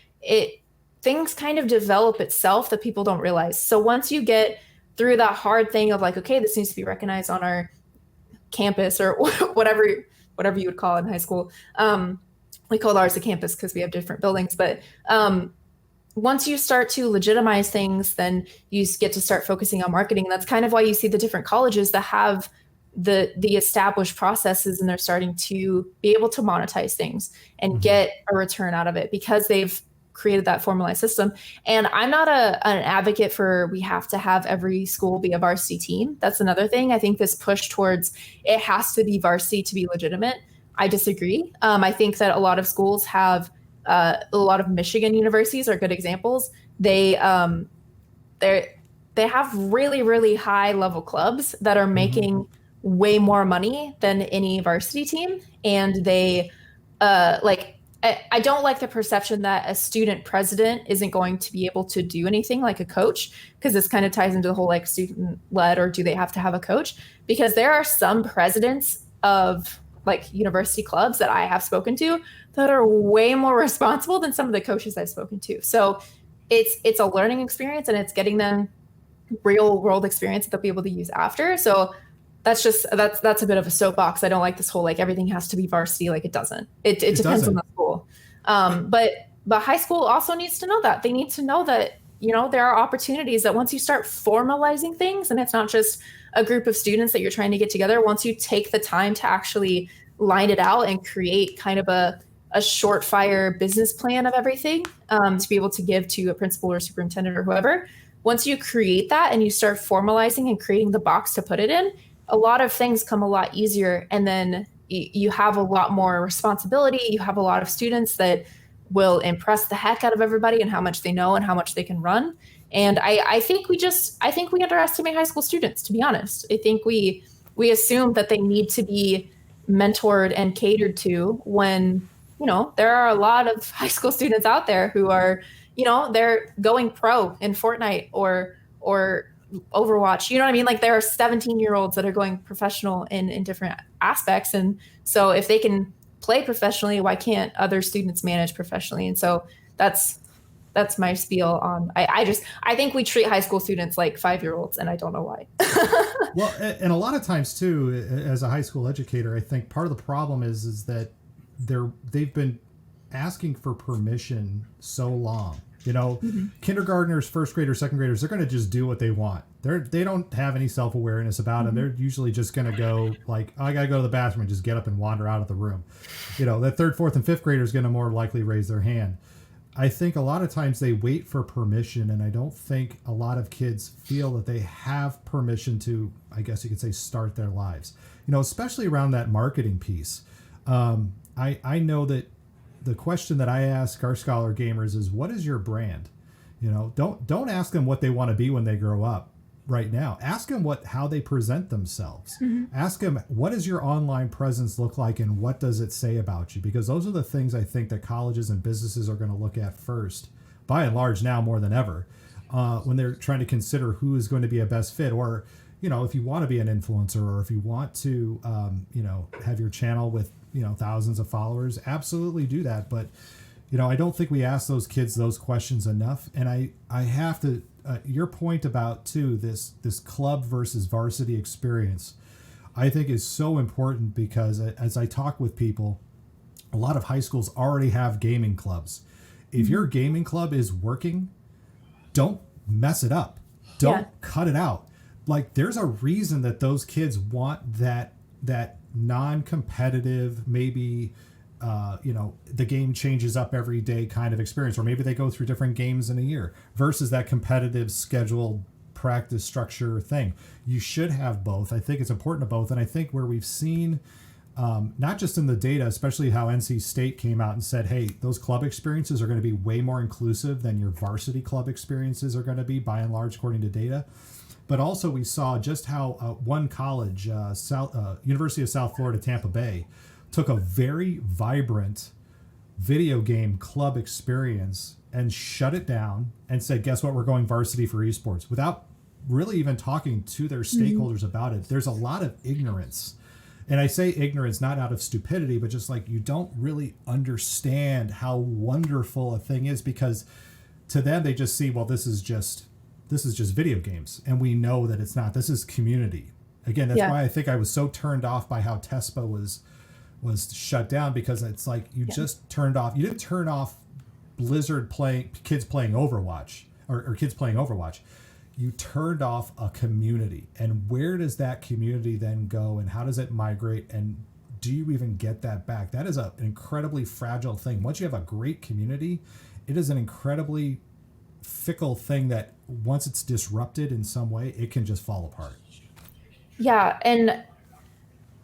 things kind of develop itself that people don't realize. So once you get through that hard thing of like, okay, this needs to be recognized on our campus or whatever you would call it in high school. We called ours a campus because we have different buildings, but once you start to legitimize things, then you get to start focusing on marketing. That's kind of why you see the different colleges that have the established processes, and they're starting to be able to monetize things and get a return out of it because they've created that formalized system. And I'm not an advocate for we have to have every school be a varsity team. That's another thing. I think this push towards it has to be varsity to be legitimate, I disagree. I think that a lot of schools have a lot of Michigan universities are good examples. They have really, really high level clubs that are making way more money than any varsity team. And they I don't like the perception that a student president isn't going to be able to do anything like a coach, because this kind of ties into the whole like student led, or do they have to have a coach? Because there are some presidents of like university clubs that I have spoken to that are way more responsible than some of the coaches I've spoken to. So it's a learning experience, and it's getting them real world experience that they'll be able to use after. So that's a bit of a soapbox. I don't like this whole like everything has to be varsity. Like it doesn't. It depends on the school. But high school also needs to know that. They need to know that, there are opportunities that once you start formalizing things, and it's not just a group of students that you're trying to get together, once you take the time to actually line it out and create kind of a short fire business plan of everything to be able to give to a principal or superintendent or whoever, once you create that and you start formalizing and creating the box to put it in, a lot of things come a lot easier. And then you have a lot more responsibility. You have a lot of students that will impress the heck out of everybody and how much they know and how much they can run. And I think we underestimate high school students, to be honest. I think we assume that they need to be mentored and catered to when, there are a lot of high school students out there who are, they're going pro in Fortnite or Overwatch. You know what I mean? Like there are 17-year-olds that are going professional in different aspects. And so if they can play professionally, why can't other students manage professionally? And so that's my spiel on, I think we treat high school students like 5-year-olds, and I don't know why. Well, and a lot of times too, as a high school educator, I think part of the problem is that they've been asking for permission so long Kindergartners, first graders, second graders, they're going to just do what they want. They don't have any self-awareness about it. They're usually just going to go like, oh, I got to go to the bathroom and just get up and wander out of the room. That third, fourth, and fifth grader is going to more likely raise their hand. I think a lot of times they wait for permission, and I don't think a lot of kids feel that they have permission to, I guess you could say, start their lives. Especially around that marketing piece. I know that the question that I ask our scholar gamers is, what is your brand? Don't ask them what they want to be when they grow up right now. Ask them how they present themselves. Ask them, what does your online presence look like and what does it say about you? Because those are the things I think that colleges and businesses are going to look at first, by and large now more than ever, when they're trying to consider who is going to be a best fit. Or, if you want to be an influencer, or if you want to, have your channel with, thousands of followers, absolutely do that. But, I don't think we ask those kids those questions enough. And I have to, your point about too, this club versus varsity experience, I think is so important, because as I talk with people, a lot of high schools already have gaming clubs. If your gaming club is working, don't mess it up. Don't cut it out. Like, there's a reason that those kids want that non-competitive, maybe the game changes up every day kind of experience, or maybe they go through different games in a year, versus that competitive scheduled practice structure thing. You should have both. I think it's important to both. And I think where we've seen, not just in the data, especially how NC State came out and said, hey, those club experiences are going to be way more inclusive than your varsity club experiences are going to be, by and large, according to data. But also we saw just how one college, University of South Florida, Tampa Bay, took a very vibrant video game club experience and shut it down and said, guess what, we're going varsity for esports, without really even talking to their stakeholders about it. There's a lot of ignorance. And I say ignorance not out of stupidity, but just like, you don't really understand how wonderful a thing is, because to them they just see, well, this is just video games, and we know that it's not. This is community. Again, that's why I think I was so turned off by how TESPA was shut down, because it's like, you just turned off. You didn't turn off Blizzard kids playing Overwatch, or kids playing Overwatch. You turned off a community. And where does that community then go, and how does it migrate, and do you even get that back? That is an incredibly fragile thing. Once you have a great community, it is an incredibly fickle thing that once it's disrupted in some way, it can just fall apart. Yeah. And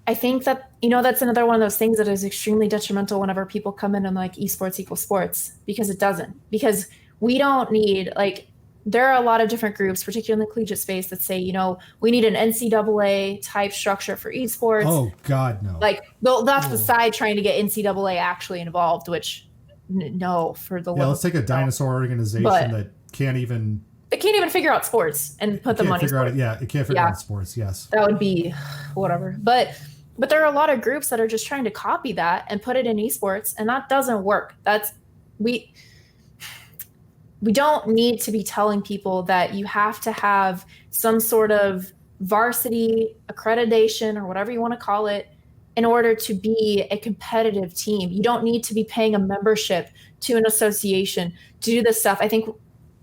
I think that, that's another one of those things that is extremely detrimental whenever people come in and like esports equals sports, because it doesn't. Because we don't need, like, there are a lot of different groups, particularly in the collegiate space, that say, we need an NCAA type structure for esports. Oh God, no. Like, that's the side trying to get NCAA actually involved, which no, for the let's take a dinosaur organization that can't even figure out sports and put the money. It can't figure out sports. Yes, that would be whatever. But there are a lot of groups that are just trying to copy that and put it in esports, and that doesn't work. We don't need to be telling people that you have to have some sort of varsity accreditation or whatever you want to call it in order to be a competitive team. You don't need to be paying a membership to an association to do this stuff. I think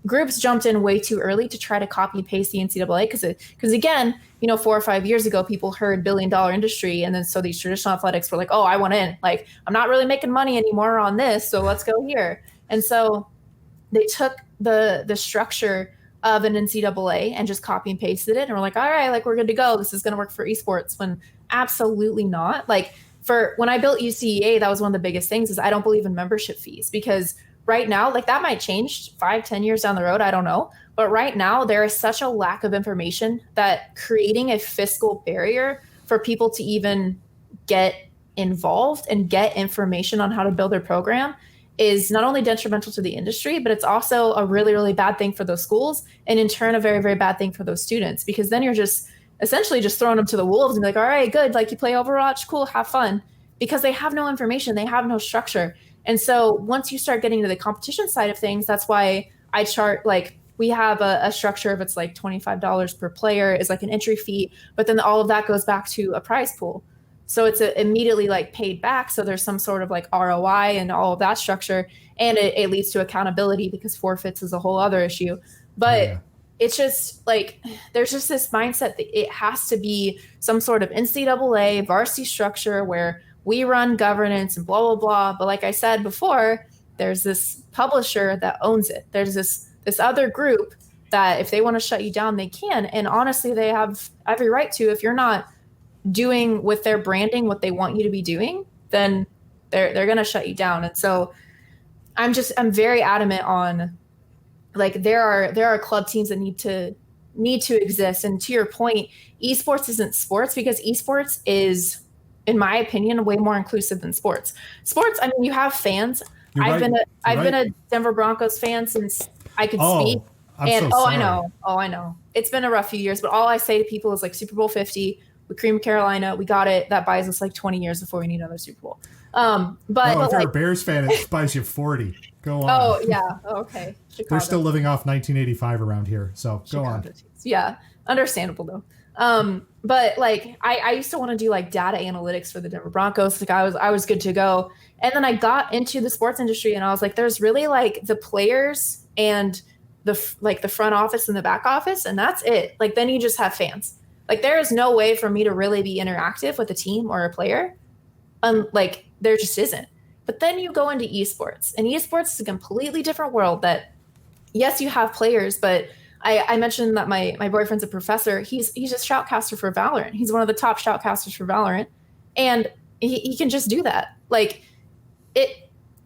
groups jumped in way too early to try to copy and paste the NCAA, because again, 4 or 5 years ago, people heard $1 billion industry, and then so these traditional athletics were like, oh, I want in. Like, I'm not really making money anymore on this, so let's go here. And so they took the structure of an NCAA and just copy and pasted it, and we're like, all right, like, we're good to go. This is going to work for esports, when absolutely not. Like, when I built UCEA, that was one of the biggest things, is I don't believe in membership fees, because right now, like, that might change 5-10 years down the road, I don't know, but right now there is such a lack of information that creating a fiscal barrier for people to even get involved and get information on how to build their program is not only detrimental to the industry, but it's also a really, really bad thing for those schools, and in turn a very, very bad thing for those students, because then you're just essentially just throwing them to the wolves and be like, all right, good, like, you play Overwatch, cool, have fun, because they have no information, they have no structure. And so once you start getting to the competition side of things, that's why I chart, like, we have a structure of, it's like $25 per player is like an entry fee, but then all of that goes back to a prize pool. So it's immediately like paid back. So there's some sort of like ROI and all of that structure. And it leads to accountability because forfeits is a whole other issue. But Oh, yeah. it's just like there's just this mindset that it has to be some sort of NCAA varsity structure where we run governance and blah blah blah. But like I said before, there's this publisher that owns it. There's this other group that if they want to shut you down, they can. And honestly, they have every right to. If you're not doing with their branding what they want you to be doing, then they're gonna shut you down. And so I'm very adamant on like there are club teams that need to exist. And to your point, esports isn't sports because esports is, in my opinion, way more inclusive than sports. Sports, I mean, you have fans. You're right. I've been a Denver Broncos fan since I could speak. I'm And so sorry. I know. It's been a rough few years, but all I say to people is like Super Bowl 50 with Cream Carolina, we got it. That buys us like 20 years before we need another Super Bowl. But if you're like, a Bears fan, it buys you 40. Go on. oh yeah, okay. Chicago. They're still living off 1985 around here, so go on. Yeah, understandable though. But like I used to want to do like data analytics for the Denver Broncos. Like I was good to go. And then I got into the sports industry and I was like, there's really like the players and the front office and the back office, and that's it. Like then you just have fans. Like there is no way for me to really be interactive with a team or a player. Like there just isn't. But then you go into esports, and esports is a completely different world that, yes, you have players, but I mentioned that my boyfriend's a professor. He's a shoutcaster for Valorant. He's one of the top shoutcasters for Valorant. And he can just do that. Like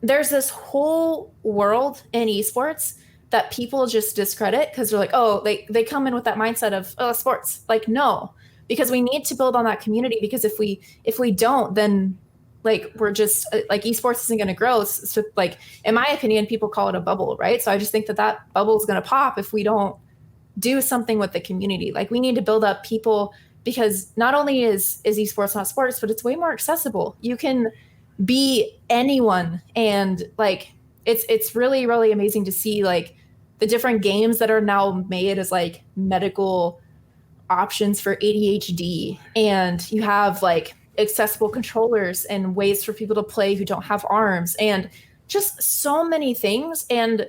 there's this whole world in esports that people just discredit because they're like, oh, they come in with that mindset of, oh, sports. Like, no, because we need to build on that community, because if we don't, then like we're just like esports isn't going to grow. So like, in my opinion, people call it a bubble, right? So I just think that bubble is going to pop if we don't do something with the community. Like we need to build up people, because not only is esports not sports, but it's way more accessible. You can be anyone, and like it's really, really amazing to see like the different games that are now made as like medical options for ADHD, and you have like accessible controllers and ways for people to play who don't have arms, and just so many things. And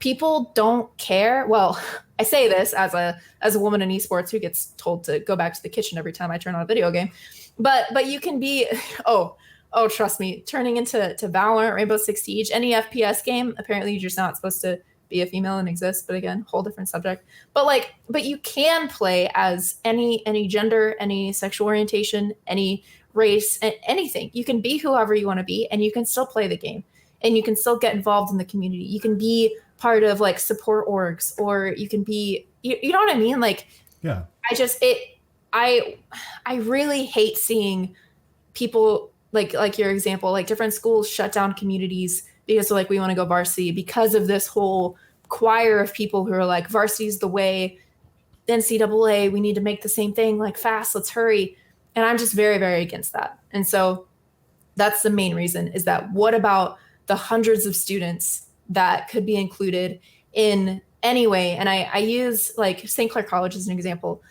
people don't care. Well, I say this as a woman in esports who gets told to go back to the kitchen every time I turn on a video game, but you can be oh, trust me, turning into Valorant, Rainbow Six Siege, any FPS game, apparently you're just not supposed to be a female and exist. But again, whole different subject. But you can play as any gender, any sexual orientation, any race, anything. You can be whoever you want to be, and you can still play the game, and you can still get involved in the community. You can be part of like support orgs, or you can be, you know what I mean? Like, yeah, I really hate seeing people like your example, like different schools shut down communities because they're like, we want to go varsity, because of this whole choir of people who are like, varsity's the way, NCAA, we need to make the same thing, like fast, let's hurry. And I'm just very, very against that. And so that's the main reason, is that what about the hundreds of students that could be included in any way? And I use like St. Clair College as an example.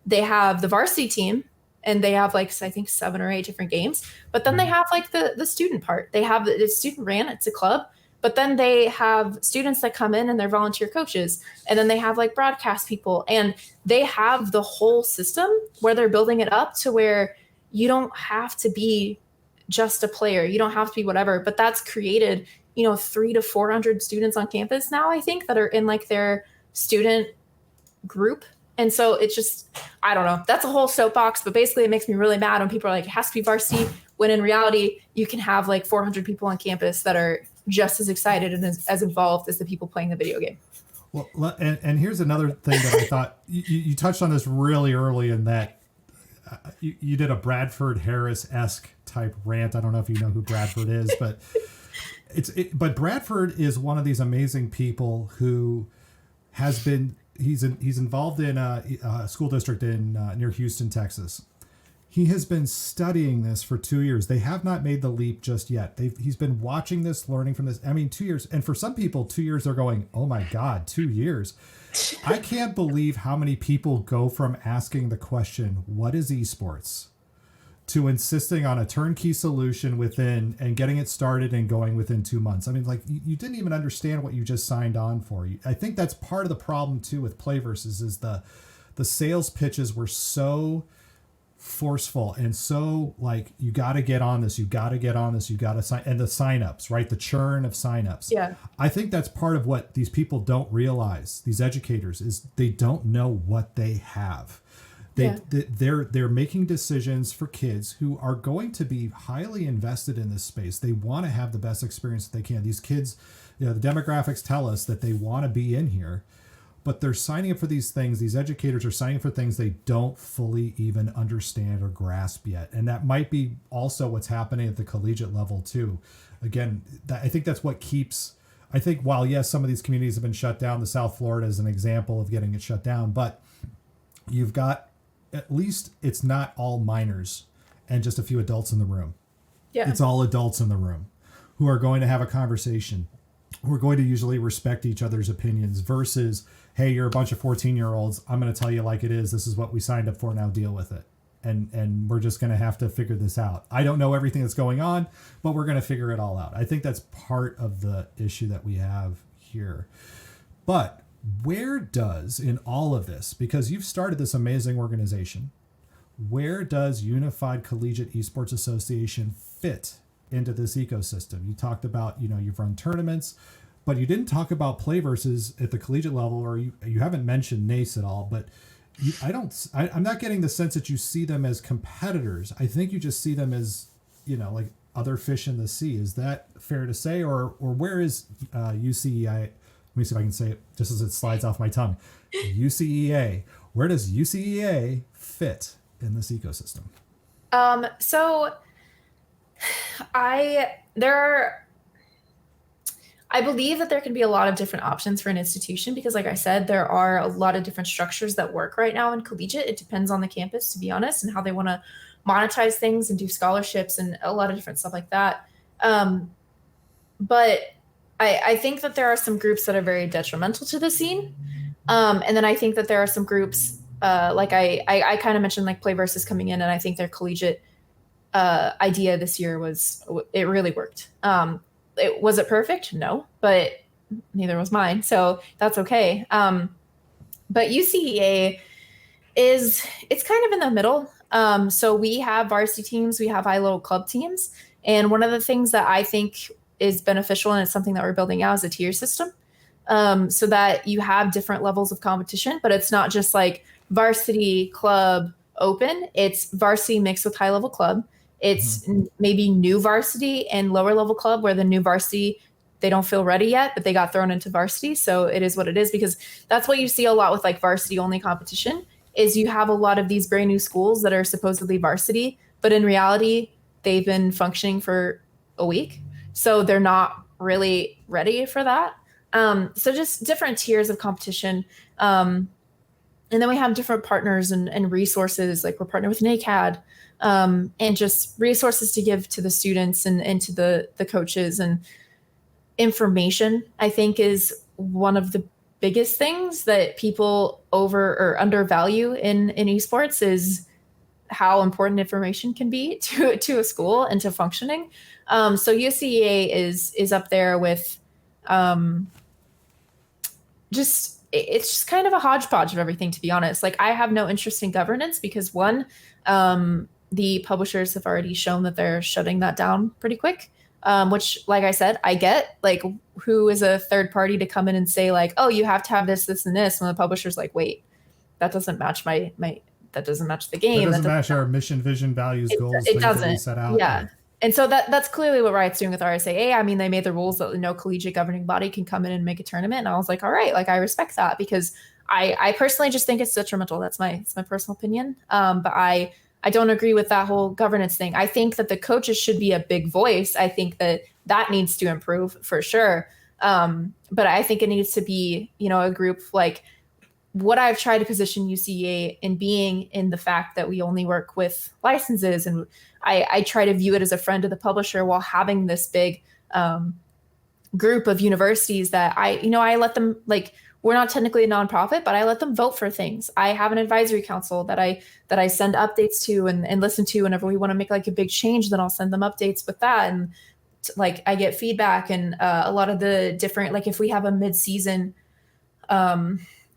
They have the varsity team, and they have like, I think 7 or 8 different games, but then they have like the student part. They have the student ran, it's a club, but then they have students that come in and they're volunteer coaches. And then they have like broadcast people, and they have the whole system where they're building it up to where you don't have to be just a player. You don't have to be whatever, but that's created, 300 to 400 students on campus now, I think, that are in like their student group. And so it's just, I don't know, that's a whole soapbox, but basically it makes me really mad when people are like, it has to be varsity, when in reality, you can have like 400 people on campus that are just as excited and as involved as the people playing the video game. Well, and here's another thing that I thought you touched on this really early, in that you did a Bradford Harris-esque type rant. I don't know if you know who Bradford is, but but Bradford is one of these amazing people who has been, he's involved in a school district in near Houston, Texas. He has been studying this for 2 years. They have not made the leap just yet. He's been watching this, learning from this. I mean, 2 years. And for some people, 2 years, they're going, oh my God, 2 years. I can't believe how many people go from asking the question, what is esports, to insisting on a turnkey solution within and getting it started and going within 2 months. I mean, like you didn't even understand what you just signed on for. I think that's part of the problem too with Playversus is the sales pitches were so forceful and so like, you got to get on this, you got to get on this, you got to sign, and the signups, right? The churn of signups. Yeah. I think that's part of what these people don't realize, these educators, is they don't know what they have. They're making decisions for kids who are going to be highly invested in this space. They want to have the best experience that they can. These kids, the demographics tell us that they want to be in here, but they're signing up for these things. These educators are signing up for things they don't fully even understand or grasp yet. And that might be also what's happening at the collegiate level too. Again, I think that's what keeps, I think while yes, some of these communities have been shut down, the South Florida is an example of getting it shut down, but you've got, at least it's not all minors and just a few adults in the room. Yeah. It's all adults in the room who are going to have a conversation. We're going to usually respect each other's opinions versus, hey, you're a bunch of 14-year-olds. I'm going to tell you like it is. This is what we signed up for. Now deal with it. And we're just going to have to figure this out. I don't know everything that's going on, but we're going to figure it all out. I think that's part of the issue that we have here. But where does, in all of this, because you've started this amazing organization, where does Unified Collegiate Esports Association fit into this ecosystem? You talked about, you've run tournaments, but you didn't talk about Playversus at the collegiate level, or you haven't mentioned NACE at all, but I'm not getting the sense that you see them as competitors. I think you just see them as, like other fish in the sea. Is that fair to say? Or where is UCEI? Let me see if I can say it just as it slides off my tongue. UCEA. Where does UCEA fit in this ecosystem? So I believe that there can be a lot of different options for an institution because, like I said, there are a lot of different structures that work right now in collegiate. It depends on the campus, to be honest, and how they want to monetize things and do scholarships and a lot of different stuff like that. But I think that there are some groups that are very detrimental to the scene. And then I think that there are some groups, like I kind of mentioned, like Playversus coming in, and I think their collegiate idea this year it really worked. Was it perfect? No, but neither was mine. So that's okay. But UCEA it's kind of in the middle. So we have varsity teams, we have high level club teams. And one of the things that I think is beneficial, and it's something that we're building out, is a tier system. So that you have different levels of competition, but it's not just like varsity, club, open. It's varsity mixed with high level club. It's maybe new varsity and lower level club, where the new varsity, they don't feel ready yet, but they got thrown into varsity. So it is what it is, because that's what you see a lot with like varsity only competition is you have a lot of these brand new schools that are supposedly varsity, but in reality, they've been functioning for a week. So they're not really ready for that. So just different tiers of competition. And then we have different partners and resources, like we're partnered with NACAD, and just resources to give to the students and to the coaches, and information, I think, is one of the biggest things that people over or undervalue in esports, is how important information can be to a school and to functioning. So UCEA is up there with it's just kind of a hodgepodge of everything, to be honest. Like I have no interest in governance because one, the publishers have already shown that they're shutting that down pretty quick. Which, like I said, I get, like, who is a third party to come in and say like, oh, you have to have this, this, and this, when the publisher's like, wait, that doesn't match that doesn't match the game. That doesn't match our mission, vision, values, goals. It doesn't. That we set out. Yeah. And so that's clearly what Riot's doing with RSAA. I mean, they made the rules that no collegiate governing body can come in and make a tournament. And I was like, all right, like I respect that, because I personally just think it's detrimental. It's my personal opinion. But I don't agree with that whole governance thing. I think that the coaches should be a big voice. I think that needs to improve for sure. But I think it needs to be, a group like what I've tried to position UCA in being, in the fact that we only work with licenses, and I try to view it as a friend of the publisher, while having this big group of universities that I let them, like, we're not technically a nonprofit, but I let them vote for things. I have an advisory council that I send updates to and listen to whenever we want to make like a big change. Then I'll send them updates with that, and like I get feedback. And a lot of the different, like if we have a mid-season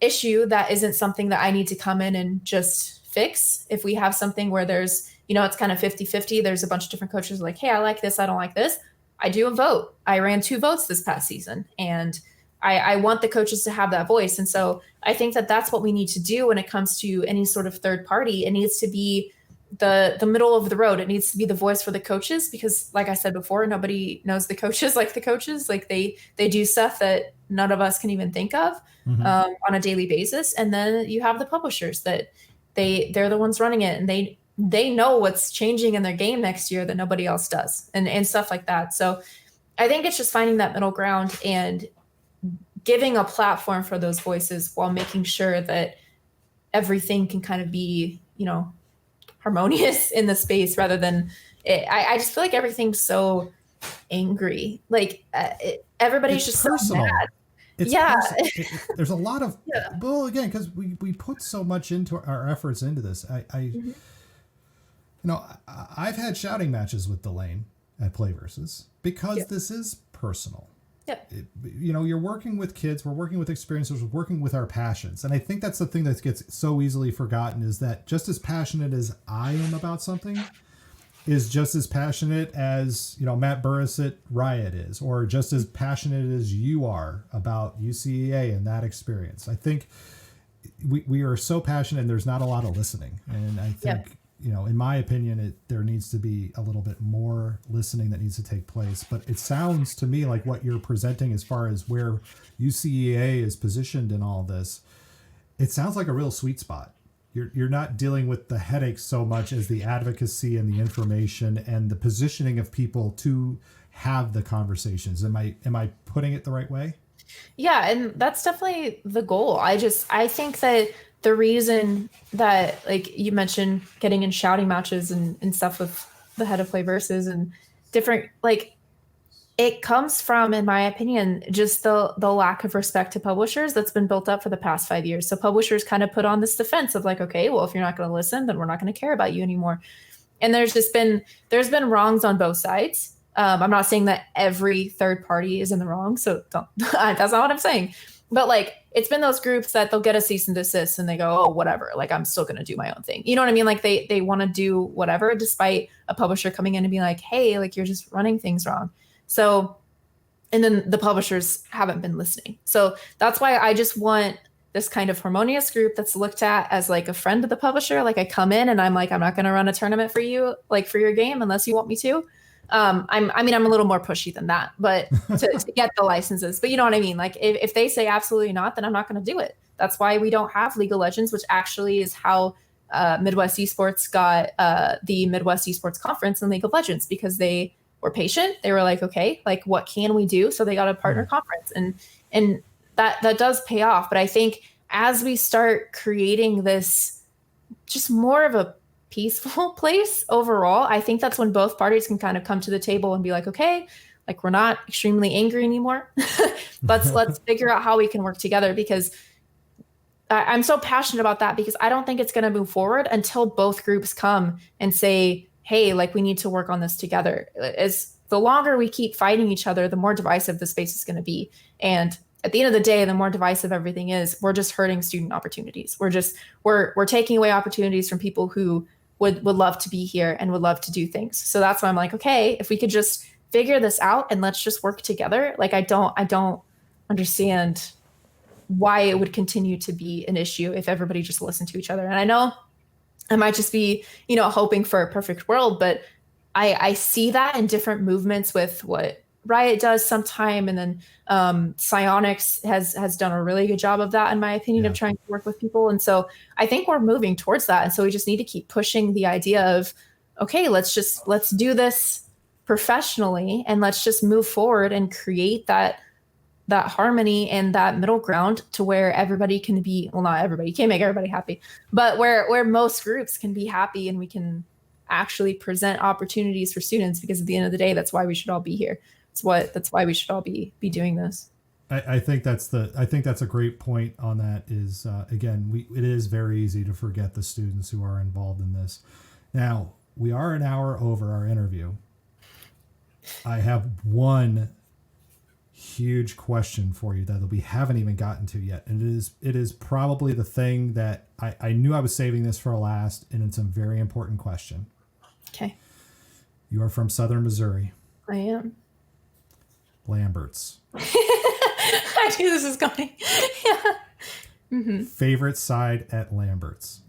issue that isn't something that I need to come in and just fix. If we have something where there's, it's kind of 50-50, there's a bunch of different coaches like, hey, I like this, I don't like this. I do a vote. I ran 2 votes this past season, and I want the coaches to have that voice. And so I think that that's what we need to do when it comes to any sort of third party. It needs to be the middle of the road. It needs to be the voice for the coaches, because like I said before, nobody knows the coaches like the coaches. Like they do stuff that none of us can even think of on a daily basis. And then you have the publishers that they're the ones running it, and they know what's changing in their game next year that nobody else does, and stuff like that. So I think it's just finding that middle ground and giving a platform for those voices while making sure that everything can kind of be, harmonious in the space, rather than I just feel like everything's so angry. Like everybody's just personal. So mad. There's a lot of, well, again, because we put so much into our efforts into this. I've had shouting matches with Delane at Playversus because this is personal. Yep. You're working with kids, we're working with experiences, we're working with our passions. And I think that's the thing that gets so easily forgotten, is that just as passionate as I am about something is just as passionate as, Matt Burris at Riot is, or just as passionate as you are about UCEA and that experience. I think we are so passionate, and there's not a lot of listening. And I think, in my opinion, there needs to be a little bit more listening that needs to take place. But it sounds to me like what you're presenting as far as where UCEA is positioned in all this, it sounds like a real sweet spot. You're not dealing with the headaches so much as the advocacy and the information and the positioning of people to have the conversations. Am I putting it the right way? Yeah, and that's definitely the goal. I think that the reason that, like you mentioned, getting in shouting matches and stuff with the head of Playversus and different, like, it comes from, in my opinion, just the lack of respect to publishers that's been built up for the past 5 years. So publishers kind of put on this defense of like, okay, well, if you're not going to listen, then we're not going to care about you anymore. And there's been wrongs on both sides. I'm not saying that every third party is in the wrong, so that's not what I'm saying. But like, it's been those groups that they'll get a cease and desist and they go, oh, whatever, like I'm still going to do my own thing. You know what I mean? Like they want to do whatever, despite a publisher coming in and being like, hey, like you're just running things wrong. So, and then the publishers haven't been listening. So that's why I just want this kind of harmonious group that's looked at as like a friend of the publisher. Like I come in and I'm like, I'm not going to run a tournament for you, like for your game, unless you want me to. I'm a little more pushy than that, but to get the licenses, but you know what I mean? Like if they say absolutely not, then I'm not going to do it. That's why we don't have League of Legends, which actually is how Midwest Esports got the Midwest Esports Conference in League of Legends, because they were patient. They were like, okay, like what can we do? So they got a partner conference, and that does pay off. But I think as we start creating this just more of a peaceful place overall, I think that's when both parties can kind of come to the table and be like, okay, like we're not extremely angry anymore. let's figure out how we can work together, because I'm so passionate about that, because I don't think it's going to move forward until both groups come and say, hey, like we need to work on this together. As the longer we keep fighting each other, the more divisive the space is going to be. And at the end of the day, the more divisive everything is, we're just hurting student opportunities. We're taking away opportunities from people who would love to be here and would love to do things. So that's why I'm like, okay, if we could just figure this out and let's just work together. Like I don't understand why it would continue to be an issue if everybody just listened to each other. And I know I might just be, hoping for a perfect world, but I see that in different movements with what Riot does sometime. And then Psionics has done a really good job of that, in my opinion, of trying to work with people. And so I think we're moving towards that. And so we just need to keep pushing the idea of, okay, let's do this professionally, and let's just move forward and create that harmony and that middle ground to where everybody can be, well, not everybody, you can't make everybody happy, but where most groups can be happy, and we can actually present opportunities for students, because at the end of the day, that's why we should all be here. That's why we should all be doing this. I think that's a great point on that is, again, it is very easy to forget the students who are involved in this. Now, we are an hour over our interview. I have one huge question for you that we haven't even gotten to yet. And it is probably the thing that I knew I was saving this for last, and it's a very important question. Okay. You are from Southern Missouri. I am. Lambert's. I knew this was going. Yeah. Mm-hmm. Favorite side at Lambert's?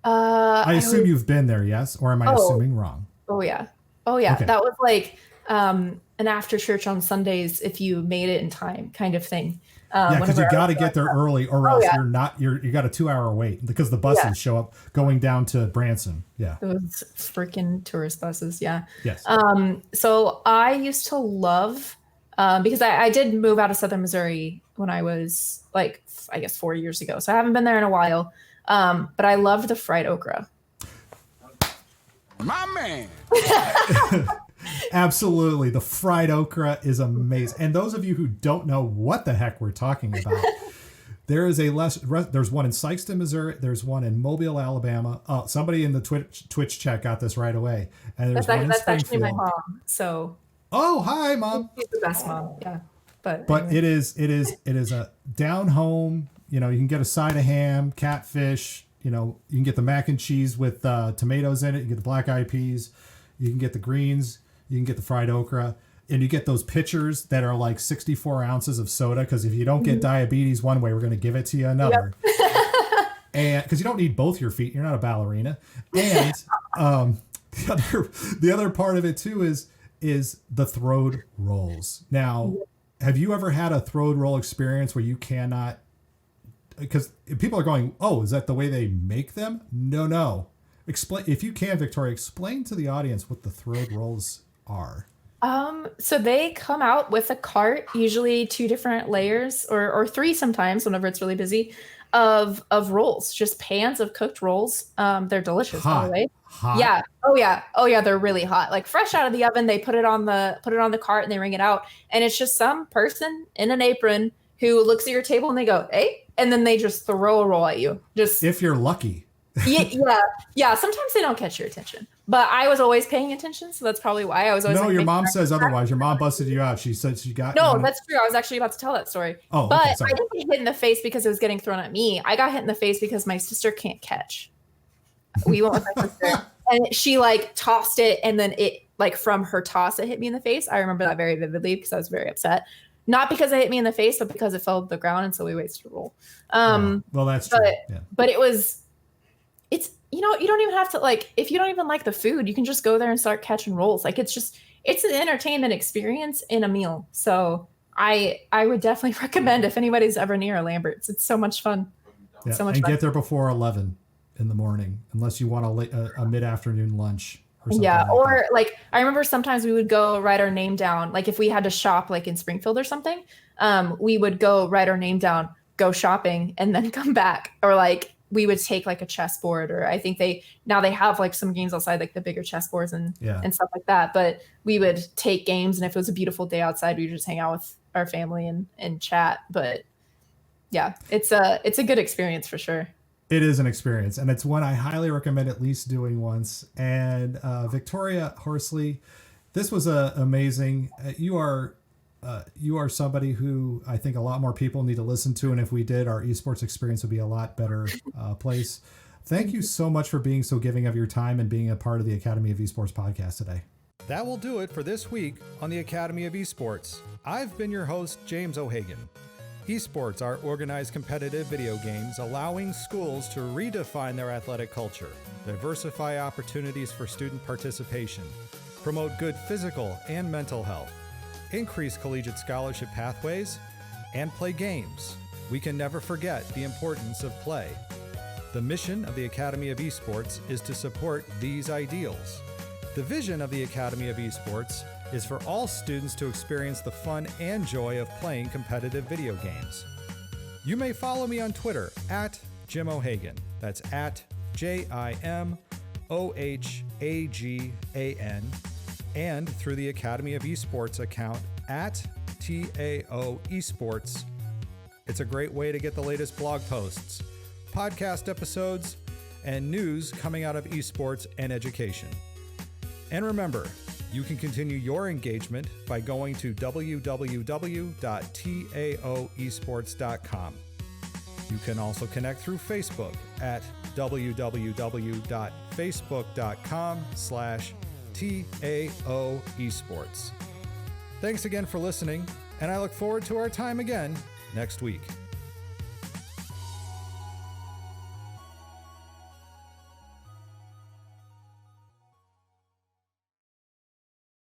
I assume you've been there, yes? Or am I assuming wrong? Oh, yeah. Okay. That was like an after church on Sundays if you made it in time kind of thing. Yeah, because you got to get there early or else you got a 2-hour wait because the buses show up going down to Branson. Yeah. Those freaking tourist buses. Yeah. Yes. So I used to love, because I did move out of Southern Missouri when I was like, I guess 4 years ago. So I haven't been there in a while. But I loved the fried okra. My man. Absolutely. The fried okra is amazing. And those of you who don't know what the heck we're talking about, there's one in Sikeston, Missouri. There's one in Mobile, Alabama. Oh, somebody in the Twitch chat got this right away. And there's one in Springfield. That's actually my mom. So. Oh, hi, Mom. She's the best mom. Yeah. But anyway. it is a down home. You know, you can get a side of ham, catfish. You know, you can get the mac and cheese with tomatoes in it. You get the black eyed peas. You can get the greens. You can get the fried okra. And you get those pitchers that are like 64 ounces of soda. Because if you don't get diabetes one way, we're going to give it to you another. Yep. And because you don't need both your feet. You're not a ballerina. And the other part of it, too, is the throwed rolls. Now, have you ever had a throwed roll experience where you cannot... Because people are going, oh, is that the way they make them? No. Explain, if you can, Victoria, explain to the audience what the throwed rolls are. So they come out with a cart, usually 2 different layers or 3 sometimes whenever it's really busy, of rolls, just pans of cooked rolls. They're delicious, by the way. Hot. Yeah. Oh yeah. They're really hot. Like fresh out of the oven. They put it on the cart and they ring it out. And it's just some person in an apron who looks at your table and they go, hey, and then they just throw a roll at you. Just if you're lucky. Yeah. Sometimes they don't catch your attention, but I was always paying attention, so that's probably why I was always. No, your mom says otherwise. Your mom busted you out. She said she got. No, that's true. I was actually about to tell that story. Oh, but okay, I didn't get hit in the face because it was getting thrown at me. I got hit in the face because my sister can't catch. We went with my sister, and she like tossed it, and then it like from her toss, it hit me in the face. I remember that very vividly because I was very upset. Not because it hit me in the face, but because it fell to the ground, and so we wasted a roll. Well, that's true. But it's you don't even have to like, if you don't even like the food, you can just go there and start catching rolls. Like it's an entertainment experience in a meal. So I would definitely recommend if anybody's ever near a Lambert's. It's so much fun. Yeah. So much fun. Get there before 11 in the morning, unless you want a mid-afternoon lunch. Or like I remember sometimes we would go write our name down. Like if we had to shop like in Springfield or something, we would go write our name down, go shopping, and then come back. Or like we would take like a chessboard, or I think they have like some games outside, like the bigger chessboards and stuff like that. But we would take games, and if it was a beautiful day outside, we would just hang out with our family and chat. But yeah, it's a good experience for sure. It is an experience, and it's one I highly recommend at least doing once. And Victoria Horsley, this was amazing. You are somebody who I think a lot more people need to listen to, and if we did, our esports experience would be a lot better place. Thank you so much for being so giving of your time and being a part of the Academy of Esports podcast today. That will do it for this week on the Academy of Esports. I've been your host, James O'Hagan. Esports are organized competitive video games allowing schools to redefine their athletic culture, diversify opportunities for student participation, promote good physical and mental health, increase collegiate scholarship pathways, and play games. We can never forget the importance of play. The mission of the Academy of Esports is to support these ideals. The vision of the Academy of Esports is for all students to experience the fun and joy of playing competitive video games. You may follow me on Twitter at Jim O'Hagan. That's at JIMOHAGAN, and through the Academy of Esports account at TAO Esports. It's a great way to get the latest blog posts, podcast episodes, and news coming out of esports and education. And remember, you can continue your engagement by going to www.taoesports.com. You can also connect through Facebook at www.facebook.com/TAO Esports. Thanks again for listening, and I look forward to our time again next week.